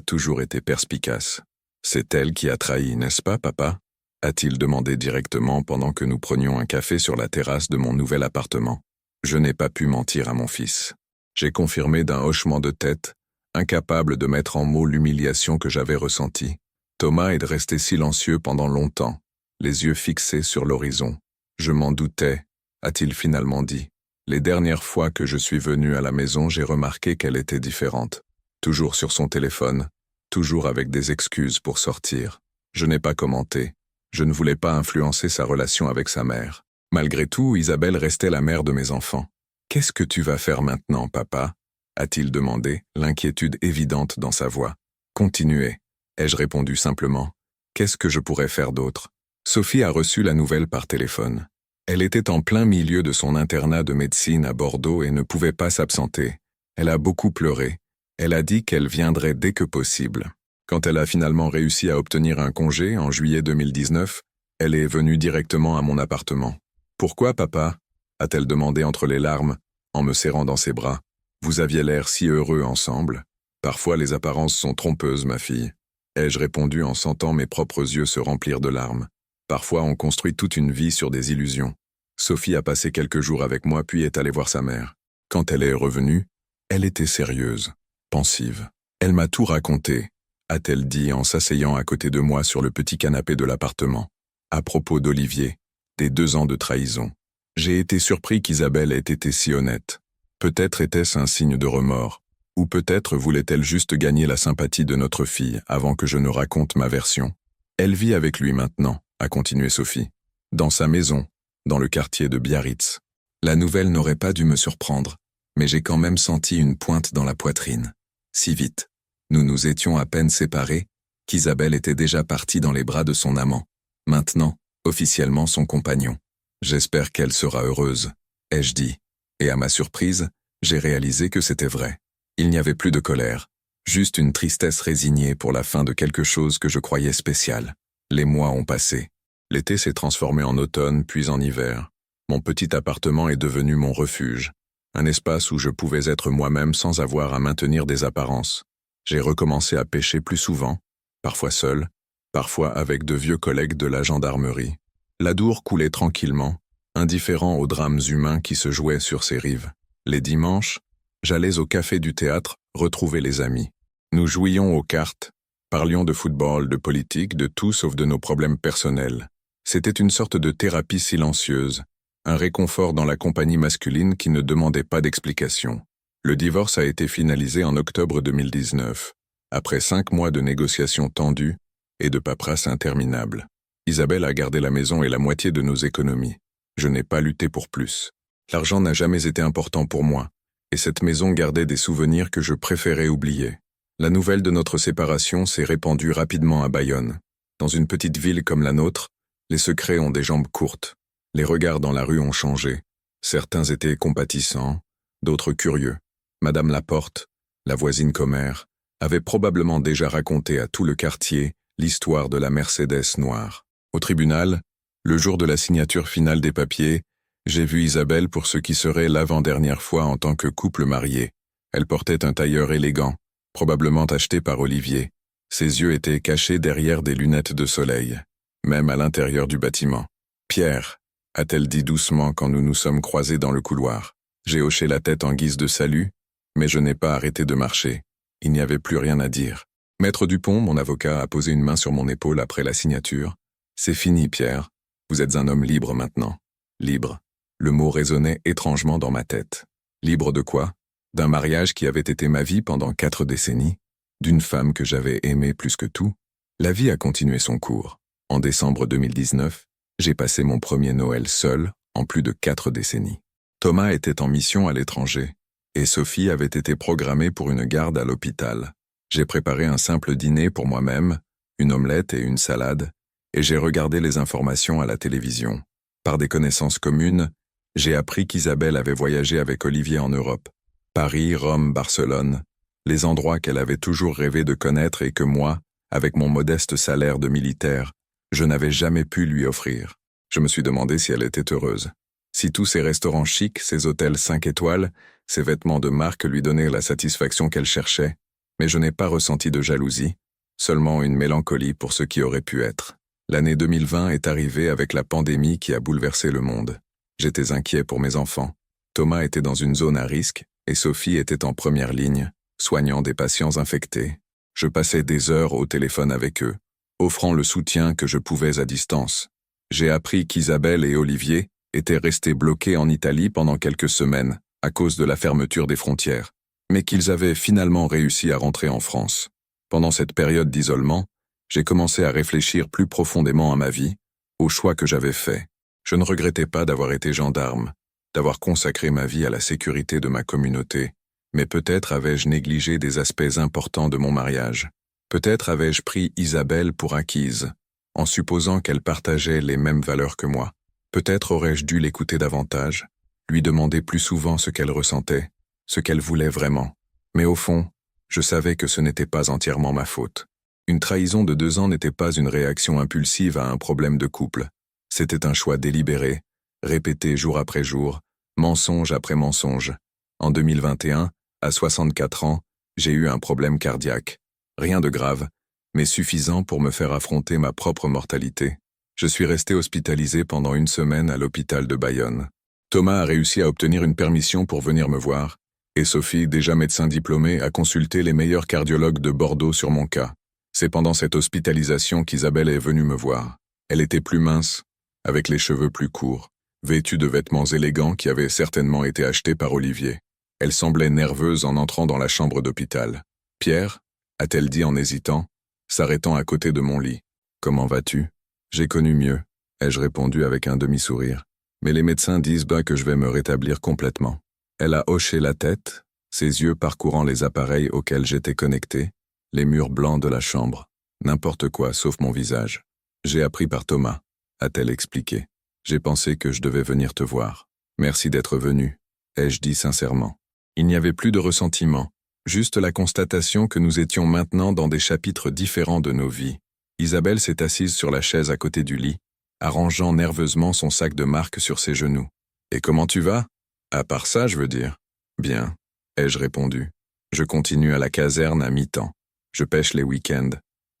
toujours été perspicace. « C'est elle qui a trahi, n'est-ce pas, papa ?» a-t-il demandé directement pendant que nous prenions un café sur la terrasse de mon nouvel appartement. Je n'ai pas pu mentir à mon fils. J'ai confirmé d'un hochement de tête, incapable de mettre en mots l'humiliation que j'avais ressentie. Thomas est resté silencieux pendant longtemps, les yeux fixés sur l'horizon. « Je m'en doutais », a-t-il finalement dit. Les dernières fois que je suis venu à la maison, j'ai remarqué qu'elle était différente. Toujours sur son téléphone, toujours avec des excuses pour sortir. Je n'ai pas commenté. Je ne voulais pas influencer sa relation avec sa mère. Malgré tout, Isabelle restait la mère de mes enfants. « Qu'est-ce que tu vas faire maintenant, papa ?» a-t-il demandé, l'inquiétude évidente dans sa voix. « Continuez. ai-je répondu simplement. Qu'est-ce que je pourrais faire d'autre? Sophie a reçu la nouvelle par téléphone. Elle était en plein milieu de son internat de médecine à Bordeaux et ne pouvait pas s'absenter. Elle a beaucoup pleuré. Elle a dit qu'elle viendrait dès que possible. Quand elle a finalement réussi à obtenir un congé en juillet 2019, elle est venue directement à mon appartement. « Pourquoi, papa ?» a-t-elle demandé entre les larmes, en me serrant dans ses bras. « Vous aviez l'air si heureux ensemble. Parfois les apparences sont trompeuses, ma fille. » ai-je répondu en sentant mes propres yeux se remplir de larmes. Parfois on construit toute une vie sur des illusions. Sophie a passé quelques jours avec moi puis est allée voir sa mère. Quand elle est revenue, elle était sérieuse, pensive. Elle m'a tout raconté, a-t-elle dit en s'asseyant à côté de moi sur le petit canapé de l'appartement. À propos d'Olivier, des 2 ans de trahison. J'ai été surpris qu'Isabelle ait été si honnête. Peut-être était-ce un signe de remords, ou peut-être voulait-elle juste gagner la sympathie de notre fille avant que je ne raconte ma version. Elle vit avec lui maintenant, a continué Sophie, dans sa maison, dans le quartier de Biarritz. La nouvelle n'aurait pas dû me surprendre, mais j'ai quand même senti une pointe dans la poitrine. Si vite. Nous nous étions à peine séparés, qu'Isabelle était déjà partie dans les bras de son amant. Maintenant, officiellement son compagnon. J'espère qu'elle sera heureuse, ai-je dit. Et à ma surprise, j'ai réalisé que c'était vrai. Il n'y avait plus de colère, juste une tristesse résignée pour la fin de quelque chose que je croyais spécial. Les mois ont passé. L'été s'est transformé en automne puis en hiver. Mon petit appartement est devenu mon refuge, un espace où je pouvais être moi-même sans avoir à maintenir des apparences. J'ai recommencé à pêcher plus souvent, parfois seul, parfois avec de vieux collègues de la gendarmerie. L'Adour coulait tranquillement, indifférent aux drames humains qui se jouaient sur ses rives. Les dimanches, j'allais au café du théâtre retrouver les amis. Nous jouions aux cartes, parlions de football, de politique, de tout sauf de nos problèmes personnels. C'était une sorte de thérapie silencieuse, un réconfort dans la compagnie masculine qui ne demandait pas d'explication. Le divorce a été finalisé en octobre 2019, après 5 mois de négociations tendues et de paperasse interminable. Isabelle a gardé la maison et la moitié de nos économies. Je n'ai pas lutté pour plus. L'argent n'a jamais été important pour moi, et cette maison gardait des souvenirs que je préférais oublier. La nouvelle de notre séparation s'est répandue rapidement à Bayonne. Dans une petite ville comme la nôtre, les secrets ont des jambes courtes. Les regards dans la rue ont changé. Certains étaient compatissants, d'autres curieux. Madame Laporte, la voisine commère, avait probablement déjà raconté à tout le quartier l'histoire de la Mercedes noire. Au tribunal, le jour de la signature finale des papiers, j'ai vu Isabelle pour ce qui serait l'avant-dernière fois en tant que couple marié. Elle portait un tailleur élégant, probablement acheté par Olivier. Ses yeux étaient cachés derrière des lunettes de soleil, même à l'intérieur du bâtiment. « Pierre », a-t-elle dit doucement quand nous nous sommes croisés dans le couloir. J'ai hoché la tête en guise de salut, mais je n'ai pas arrêté de marcher. Il n'y avait plus rien à dire. Maître Dupont, mon avocat, a posé une main sur mon épaule après la signature. « C'est fini, Pierre. Vous êtes un homme libre maintenant. » Libre. Le mot résonnait étrangement dans ma tête. Libre de quoi? D'un mariage qui avait été ma vie pendant 4 décennies? D'une femme que j'avais aimée plus que tout? La vie a continué son cours. En décembre 2019, j'ai passé mon premier Noël seul en plus de 4 décennies. Thomas était en mission à l'étranger, et Sophie avait été programmée pour une garde à l'hôpital. J'ai préparé un simple dîner pour moi-même, une omelette et une salade, et j'ai regardé les informations à la télévision. Par des connaissances communes, j'ai appris qu'Isabelle avait voyagé avec Olivier en Europe. Paris, Rome, Barcelone, les endroits qu'elle avait toujours rêvé de connaître et que moi, avec mon modeste salaire de militaire, je n'avais jamais pu lui offrir. Je me suis demandé si elle était heureuse. Si tous ces restaurants chics, ces hôtels 5 étoiles, ces vêtements de marque lui donnaient la satisfaction qu'elle cherchait, mais je n'ai pas ressenti de jalousie, seulement une mélancolie pour ce qui aurait pu être. L'année 2020 est arrivée avec la pandémie qui a bouleversé le monde. J'étais inquiet pour mes enfants. Thomas était dans une zone à risque et Sophie était en première ligne, soignant des patients infectés. Je passais des heures au téléphone avec eux, offrant le soutien que je pouvais à distance. J'ai appris qu'Isabelle et Olivier étaient restés bloqués en Italie pendant quelques semaines à cause de la fermeture des frontières, mais qu'ils avaient finalement réussi à rentrer en France. Pendant cette période d'isolement, j'ai commencé à réfléchir plus profondément à ma vie, aux choix que j'avais faits. Je ne regrettais pas d'avoir été gendarme, d'avoir consacré ma vie à la sécurité de ma communauté, mais peut-être avais-je négligé des aspects importants de mon mariage. Peut-être avais-je pris Isabelle pour acquise, en supposant qu'elle partageait les mêmes valeurs que moi. Peut-être aurais-je dû l'écouter davantage, lui demander plus souvent ce qu'elle ressentait, ce qu'elle voulait vraiment. Mais au fond, je savais que ce n'était pas entièrement ma faute. Une trahison de 2 ans n'était pas une réaction impulsive à un problème de couple. C'était un choix délibéré, répété jour après jour, mensonge après mensonge. En 2021, à 64 ans, j'ai eu un problème cardiaque. Rien de grave, mais suffisant pour me faire affronter ma propre mortalité. Je suis resté hospitalisé pendant 1 semaine à l'hôpital de Bayonne. Thomas a réussi à obtenir une permission pour venir me voir, et Sophie, déjà médecin diplômée, a consulté les meilleurs cardiologues de Bordeaux sur mon cas. C'est pendant cette hospitalisation qu'Isabelle est venue me voir. Elle était plus mince, avec les cheveux plus courts, vêtue de vêtements élégants qui avaient certainement été achetés par Olivier. Elle semblait nerveuse en entrant dans la chambre d'hôpital. « Pierre ?» a-t-elle dit en hésitant, s'arrêtant à côté de mon lit. « Comment vas-tu ?»« J'ai connu mieux », ai-je répondu avec un demi-sourire. « Mais les médecins disent que je vais me rétablir complètement. » Elle a hoché la tête, ses yeux parcourant les appareils auxquels j'étais connecté, les murs blancs de la chambre. N'importe quoi sauf mon visage. « J'ai appris par Thomas », a-t-elle expliqué. « J'ai pensé que je devais venir te voir. Merci d'être venu, ai-je dit sincèrement. Il n'y avait plus de ressentiment, juste la constatation que nous étions maintenant dans des chapitres différents de nos vies. Isabelle s'est assise sur la chaise à côté du lit, arrangeant nerveusement son sac de marque sur ses genoux. « Et comment tu vas ? À part ça, je veux dire. »« Bien, » ai-je répondu. « Je continue à la caserne à mi-temps. Je pêche les week-ends.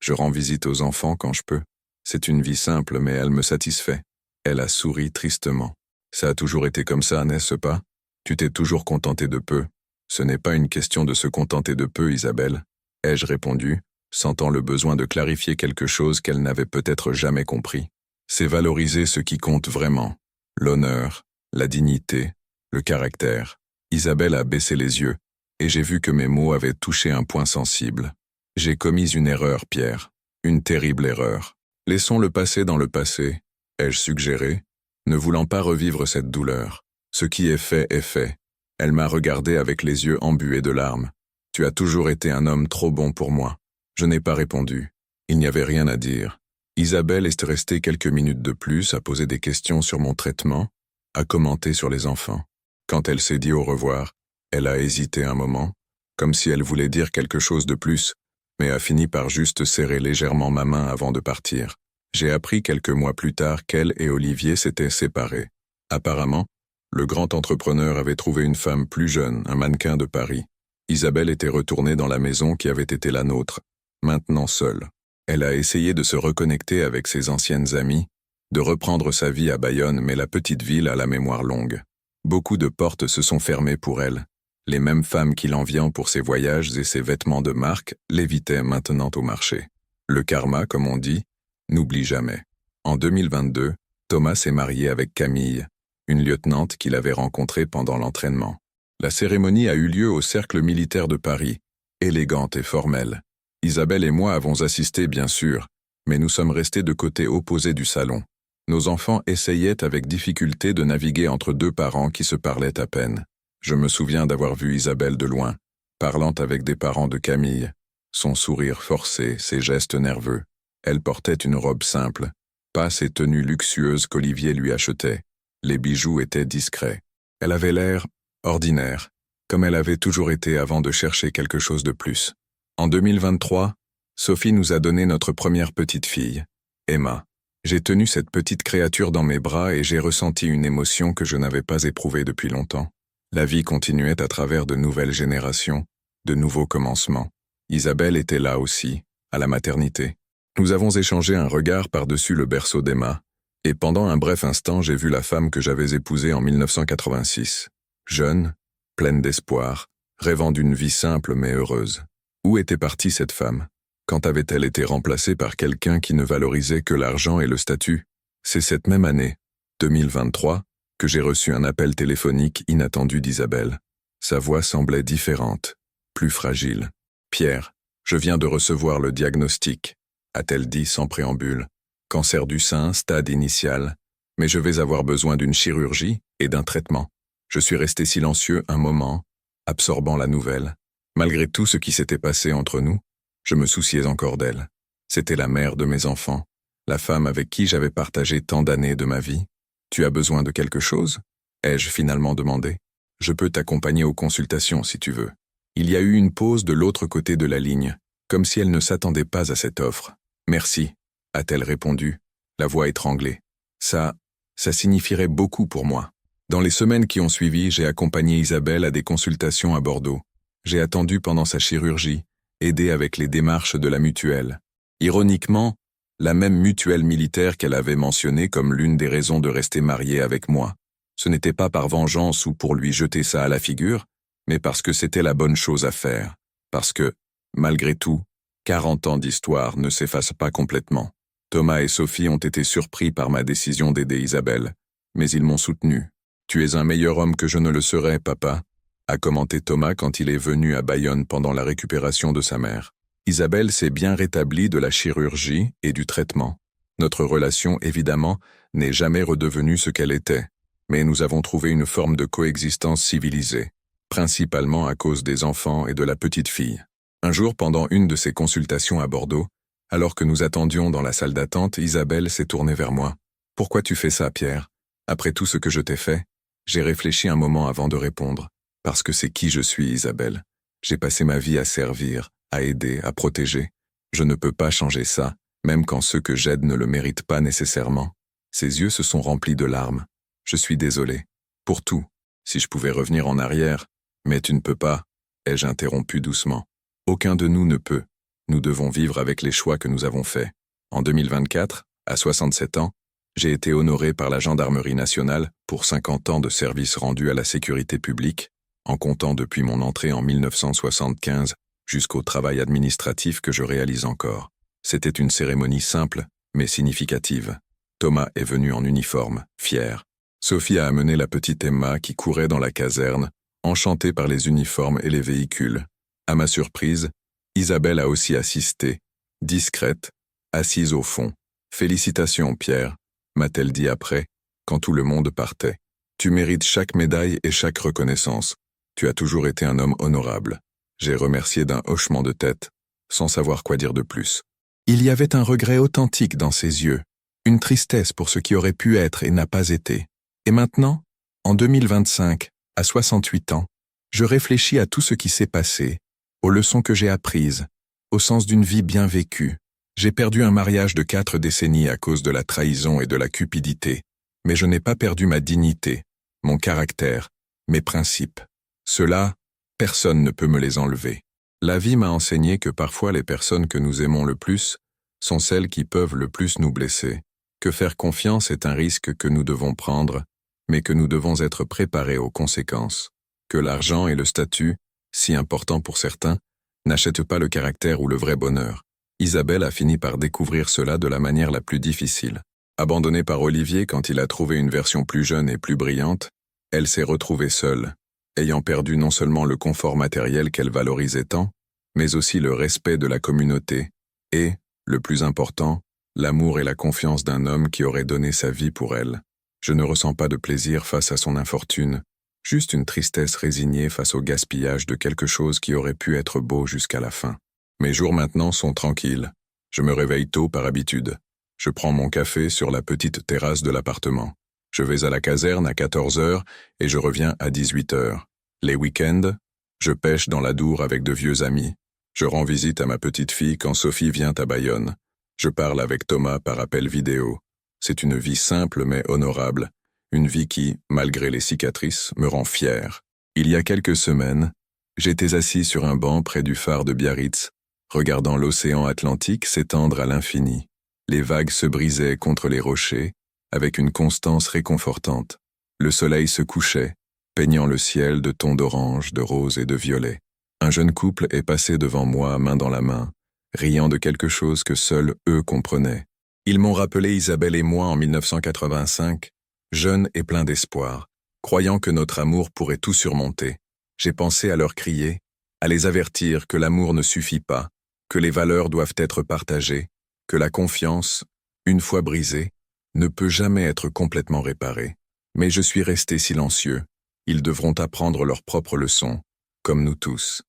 Je rends visite aux enfants quand je peux. C'est une vie simple, mais elle me satisfait. » Elle a souri tristement. « Ça a toujours été comme ça, n'est-ce pas ? Tu t'es toujours contenté de peu. » « Ce n'est pas une question de se contenter de peu, Isabelle, » ai-je répondu, sentant le besoin de clarifier quelque chose qu'elle n'avait peut-être jamais compris. C'est valoriser ce qui compte vraiment. L'honneur, la dignité, le caractère. Isabelle a baissé les yeux, et j'ai vu que mes mots avaient touché un point sensible. J'ai commis une erreur, Pierre. Une terrible erreur. Laissons le passé dans le passé, ai-je suggéré, ne voulant pas revivre cette douleur. Ce qui est fait est fait. Elle m'a regardé avec les yeux embués de larmes. « Tu as toujours été un homme trop bon pour moi. » Je n'ai pas répondu. Il n'y avait rien à dire. Isabelle est restée quelques minutes de plus à poser des questions sur mon traitement, à commenter sur les enfants. Quand elle s'est dit au revoir, elle a hésité un moment, comme si elle voulait dire quelque chose de plus, mais a fini par juste serrer légèrement ma main avant de partir. J'ai appris quelques mois plus tard qu'elle et Olivier s'étaient séparés. Apparemment, le grand entrepreneur avait trouvé une femme plus jeune, un mannequin de Paris. Isabelle était retournée dans la maison qui avait été la nôtre, maintenant seule. Elle a essayé de se reconnecter avec ses anciennes amies, de reprendre sa vie à Bayonne, mais la petite ville a la mémoire longue. Beaucoup de portes se sont fermées pour elle. Les mêmes femmes qui l'enviaient pour ses voyages et ses vêtements de marque l'évitaient maintenant au marché. Le karma, comme on dit, n'oublie jamais. En 2022, Thomas s'est marié avec Camille, une lieutenante qu'il avait rencontrée pendant l'entraînement. La cérémonie a eu lieu au Cercle militaire de Paris, élégante et formelle. Isabelle et moi avons assisté, bien sûr, mais nous sommes restés de côtés opposés du salon. Nos enfants essayaient avec difficulté de naviguer entre 2 parents qui se parlaient à peine. Je me souviens d'avoir vu Isabelle de loin, parlant avec des parents de Camille, son sourire forcé, ses gestes nerveux. Elle portait une robe simple, pas ces tenues luxueuses qu'Olivier lui achetait. Les bijoux étaient discrets. Elle avait l'air ordinaire, comme elle avait toujours été avant de chercher quelque chose de plus. En 2023, Sophie nous a donné notre première petite fille, Emma. J'ai tenu cette petite créature dans mes bras et j'ai ressenti une émotion que je n'avais pas éprouvée depuis longtemps. La vie continuait à travers de nouvelles générations, de nouveaux commencements. Isabelle était là aussi, à la maternité. Nous avons échangé un regard par-dessus le berceau d'Emma, et pendant un bref instant j'ai vu la femme que j'avais épousée en 1986. Jeune, pleine d'espoir, rêvant d'une vie simple mais heureuse. Où était partie cette femme ? Quand avait-elle été remplacée par quelqu'un qui ne valorisait que l'argent et le statut ? C'est cette même année, 2023, que j'ai reçu un appel téléphonique inattendu d'Isabelle. Sa voix semblait différente, plus fragile. « Pierre, je viens de recevoir le diagnostic », a-t-elle dit sans préambule. « Cancer du sein, stade initial, mais je vais avoir besoin d'une chirurgie et d'un traitement. » Je suis resté silencieux un moment, absorbant la nouvelle. Malgré tout ce qui s'était passé entre nous, Je me souciais encore d'elle. C'était la mère de mes enfants, la femme avec qui j'avais partagé tant d'années de ma vie. Tu as besoin de quelque chose? Ai-je finalement demandé. Je peux t'accompagner aux consultations si tu veux. Il y a eu une pause de l'autre côté de la ligne, comme si elle ne s'attendait pas à cette offre. Merci, a-t-elle répondu, la voix étranglée. Ça signifierait beaucoup pour moi. Dans les semaines qui ont suivi, j'ai accompagné Isabelle à des consultations à Bordeaux. J'ai attendu pendant sa chirurgie, aidé avec les démarches de la mutuelle. Ironiquement, la même mutuelle militaire qu'elle avait mentionnée comme l'une des raisons de rester mariée avec moi. Ce n'était pas par vengeance ou pour lui jeter ça à la figure, mais parce que c'était la bonne chose à faire. Parce que, malgré tout, 40 ans d'histoire ne s'effacent pas complètement. Thomas et Sophie ont été surpris par ma décision d'aider Isabelle, mais ils m'ont soutenu. « Tu es un meilleur homme que je ne le serais, papa », a commenté Thomas quand il est venu à Bayonne pendant la récupération de sa mère. Isabelle s'est bien rétablie de la chirurgie et du traitement. Notre relation, évidemment, n'est jamais redevenue ce qu'elle était, mais nous avons trouvé une forme de coexistence civilisée, principalement à cause des enfants et de la petite fille. Un jour, pendant une de ses consultations à Bordeaux, alors que nous attendions dans la salle d'attente, Isabelle s'est tournée vers moi. « Pourquoi tu fais ça, Pierre? Après tout ce que je t'ai fait ?» J'ai réfléchi un moment avant de répondre. « Parce que c'est qui je suis, Isabelle. J'ai passé ma vie à servir, à aider, à protéger. Je ne peux pas changer ça, même quand ceux que j'aide ne le méritent pas nécessairement. » Ses yeux se sont remplis de larmes. « Je suis désolé. Pour tout. Si je pouvais revenir en arrière. Mais tu ne peux pas, » ai-je interrompu doucement. « Aucun de nous ne peut. Nous devons vivre avec les choix que nous avons faits. En 2024, à 67 ans, j'ai été honoré par la Gendarmerie nationale pour 50 ans de service rendu à la sécurité publique, en comptant depuis mon entrée en 1975 jusqu'au travail administratif que je réalise encore. C'était une cérémonie simple, mais significative. Thomas est venu en uniforme, fier. Sophie a amené la petite Emma qui courait dans la caserne, enchantée par les uniformes et les véhicules. À ma surprise, Isabelle a aussi assisté, discrète, assise au fond. « Félicitations, Pierre », m'a-t-elle dit après, quand tout le monde partait. « Tu mérites chaque médaille et chaque reconnaissance. Tu as toujours été un homme honorable. » J'ai remercié d'un hochement de tête, sans savoir quoi dire de plus. Il y avait un regret authentique dans ses yeux, une tristesse pour ce qui aurait pu être et n'a pas été. Et maintenant, en 2025, à 68 ans, je réfléchis à tout ce qui s'est passé, aux leçons que j'ai apprises, au sens d'une vie bien vécue. J'ai perdu un mariage de 4 décennies à cause de la trahison et de la cupidité, mais je n'ai pas perdu ma dignité, mon caractère, mes principes. Cela, personne ne peut me les enlever. La vie m'a enseigné que parfois les personnes que nous aimons le plus sont celles qui peuvent le plus nous blesser, que faire confiance est un risque que nous devons prendre, mais que nous devons être préparés aux conséquences, que l'argent et le statut, si importants pour certains, n'achètent pas le caractère ou le vrai bonheur. Isabelle a fini par découvrir cela de la manière la plus difficile. Abandonnée par Olivier quand il a trouvé une version plus jeune et plus brillante, elle s'est retrouvée seule, ayant perdu non seulement le confort matériel qu'elle valorisait tant, mais aussi le respect de la communauté et, le plus important, l'amour et la confiance d'un homme qui aurait donné sa vie pour elle. Je ne ressens pas de plaisir face à son infortune, juste une tristesse résignée face au gaspillage de quelque chose qui aurait pu être beau jusqu'à la fin. Mes jours maintenant sont tranquilles. Je me réveille tôt par habitude. Je prends mon café sur la petite terrasse de l'appartement. Je vais à la caserne à 14 heures et je reviens à 18 heures. Les week-ends, je pêche dans l'Adour avec de vieux amis. Je rends visite à ma petite fille quand Sophie vient à Bayonne. Je parle avec Thomas par appel vidéo. C'est une vie simple mais honorable. Une vie qui, malgré les cicatrices, me rend fier. Il y a quelques semaines, j'étais assis sur un banc près du phare de Biarritz, regardant l'océan Atlantique s'étendre à l'infini. Les vagues se brisaient contre les rochers, avec une constance réconfortante. Le soleil se couchait, peignant le ciel de tons d'orange, de rose et de violet. Un jeune couple est passé devant moi, main dans la main, riant de quelque chose que seuls eux comprenaient. Ils m'ont rappelé Isabelle et moi en 1985, jeunes et pleins d'espoir, croyant que notre amour pourrait tout surmonter. J'ai pensé à leur crier, à les avertir que l'amour ne suffit pas, que les valeurs doivent être partagées, que la confiance, une fois brisée, ne peut jamais être complètement réparée. Mais je suis resté silencieux. Ils devront apprendre leurs propres leçons, comme nous tous.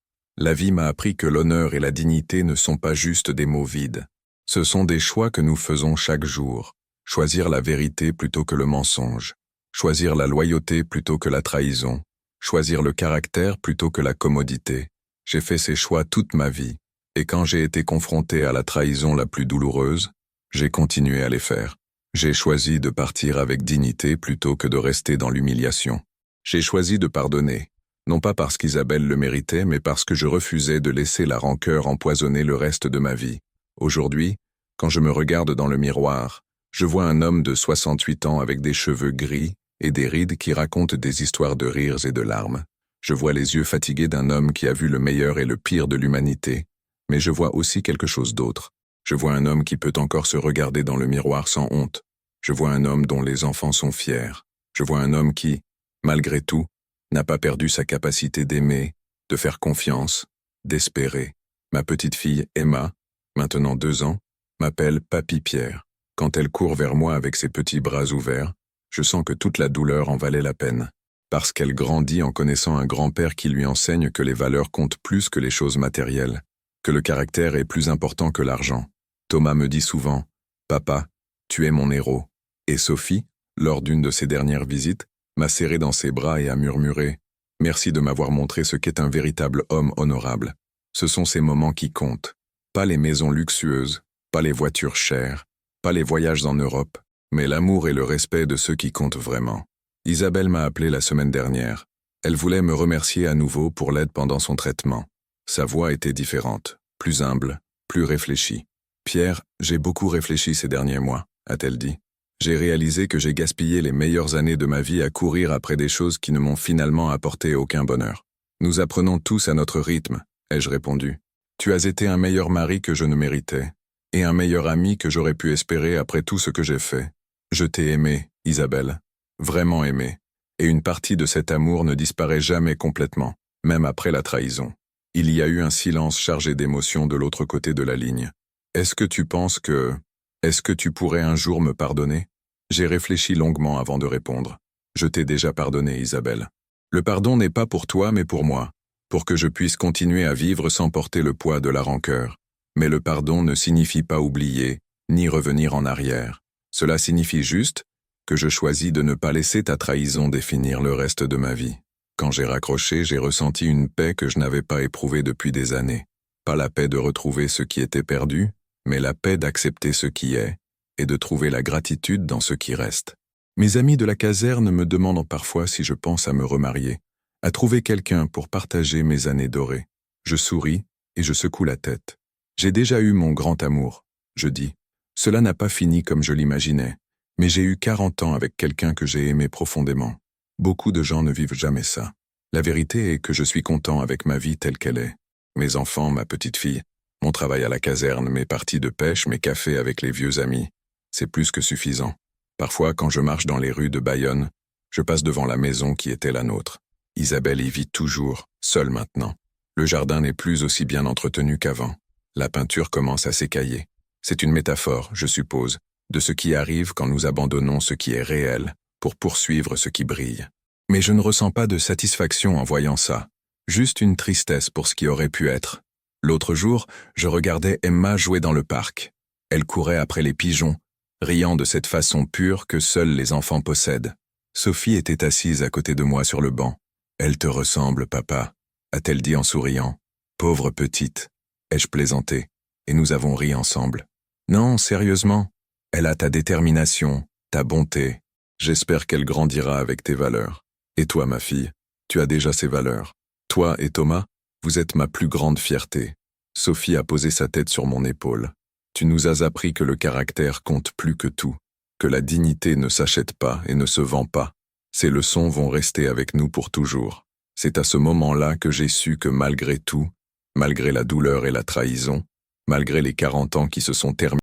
La vie m'a appris que l'honneur et la dignité ne sont pas juste des mots vides. Ce sont des choix que nous faisons chaque jour. Choisir la vérité plutôt que le mensonge. Choisir la loyauté plutôt que la trahison. Choisir le caractère plutôt que la commodité. J'ai fait ces choix toute ma vie. Et quand j'ai été confronté à la trahison la plus douloureuse, j'ai continué à les faire. J'ai choisi de partir avec dignité plutôt que de rester dans l'humiliation. J'ai choisi de pardonner, non pas parce qu'Isabelle le méritait, mais parce que je refusais de laisser la rancœur empoisonner le reste de ma vie. Aujourd'hui, quand je me regarde dans le miroir, je vois un homme de 68 ans avec des cheveux gris et des rides qui racontent des histoires de rires et de larmes. Je vois les yeux fatigués d'un homme qui a vu le meilleur et le pire de l'humanité, mais je vois aussi quelque chose d'autre. Je vois un homme qui peut encore se regarder dans le miroir sans honte. Je vois un homme dont les enfants sont fiers. Je vois un homme qui, malgré tout, n'a pas perdu sa capacité d'aimer, de faire confiance, d'espérer. Ma petite fille Emma, maintenant 2 ans, m'appelle Papy Pierre. Quand elle court vers moi avec ses petits bras ouverts, je sens que toute la douleur en valait la peine. Parce qu'elle grandit en connaissant un grand-père qui lui enseigne que les valeurs comptent plus que les choses matérielles, que le caractère est plus important que l'argent. Thomas me dit souvent « Papa, tu es mon héros ». Et Sophie, lors d'une de ses dernières visites, m'a serré dans ses bras et a murmuré « Merci de m'avoir montré ce qu'est un véritable homme honorable ». Ce sont ces moments qui comptent. Pas les maisons luxueuses, pas les voitures chères, pas les voyages en Europe, mais l'amour et le respect de ceux qui comptent vraiment. Isabelle m'a appelé la semaine dernière. Elle voulait me remercier à nouveau pour l'aide pendant son traitement. Sa voix était différente, plus humble, plus réfléchie. « Pierre, j'ai beaucoup réfléchi ces derniers mois », a-t-elle dit. « J'ai réalisé que j'ai gaspillé les meilleures années de ma vie à courir après des choses qui ne m'ont finalement apporté aucun bonheur. Nous apprenons tous à notre rythme, ai-je répondu. Tu as été un meilleur mari que je ne méritais, et un meilleur ami que j'aurais pu espérer après tout ce que j'ai fait. Je t'ai aimé, Isabelle, vraiment aimé, et une partie de cet amour ne disparaît jamais complètement, même après la trahison. Il y a eu un silence chargé d'émotions de l'autre côté de la ligne. Est-ce que tu penses que... Est-ce que tu pourrais un jour me pardonner? J'ai réfléchi longuement avant de répondre. Je t'ai déjà pardonné, Isabelle. Le pardon n'est pas pour toi, mais pour moi, pour que je puisse continuer à vivre sans porter le poids de la rancœur. Mais le pardon ne signifie pas oublier, ni revenir en arrière. Cela signifie juste que je choisis de ne pas laisser ta trahison définir le reste de ma vie. Quand j'ai raccroché, j'ai ressenti une paix que je n'avais pas éprouvée depuis des années. Pas la paix de retrouver ce qui était perdu, mais la paix d'accepter ce qui est, et de trouver la gratitude dans ce qui reste. Mes amis de la caserne me demandent parfois si je pense à me remarier, à trouver quelqu'un pour partager mes années dorées. Je souris et je secoue la tête. J'ai déjà eu mon grand amour, je dis. Cela n'a pas fini comme je l'imaginais, mais j'ai eu 40 ans avec quelqu'un que j'ai aimé profondément. Beaucoup de gens ne vivent jamais ça. La vérité est que je suis content avec ma vie telle qu'elle est. Mes enfants, ma petite fille, mon travail à la caserne, mes parties de pêche, mes cafés avec les vieux amis, c'est plus que suffisant. Parfois, quand je marche dans les rues de Bayonne, je passe devant la maison qui était la nôtre. Isabelle y vit toujours, seule maintenant. Le jardin n'est plus aussi bien entretenu qu'avant. La peinture commence à s'écailler. C'est une métaphore, je suppose, de ce qui arrive quand nous abandonnons ce qui est réel pour poursuivre ce qui brille. Mais je ne ressens pas de satisfaction en voyant ça, juste une tristesse pour ce qui aurait pu être. L'autre jour, je regardais Emma jouer dans le parc. Elle courait après les pigeons, riant de cette façon pure que seuls les enfants possèdent. Sophie était assise à côté de moi sur le banc. « Elle te ressemble, papa », a-t-elle dit en souriant. « Pauvre petite », ai-je plaisanté, et nous avons ri ensemble. « Non, sérieusement, elle a ta détermination, ta bonté. J'espère qu'elle grandira avec tes valeurs. Et toi, ma fille, tu as déjà ces valeurs. Toi et Thomas, vous êtes ma plus grande fierté. » Sophie a posé sa tête sur mon épaule. « Tu nous as appris que le caractère compte plus que tout, que la dignité ne s'achète pas et ne se vend pas. Ces leçons vont rester avec nous pour toujours. C'est à ce moment-là que j'ai su que malgré tout, malgré la douleur et la trahison, malgré les 40 ans qui se sont terminés,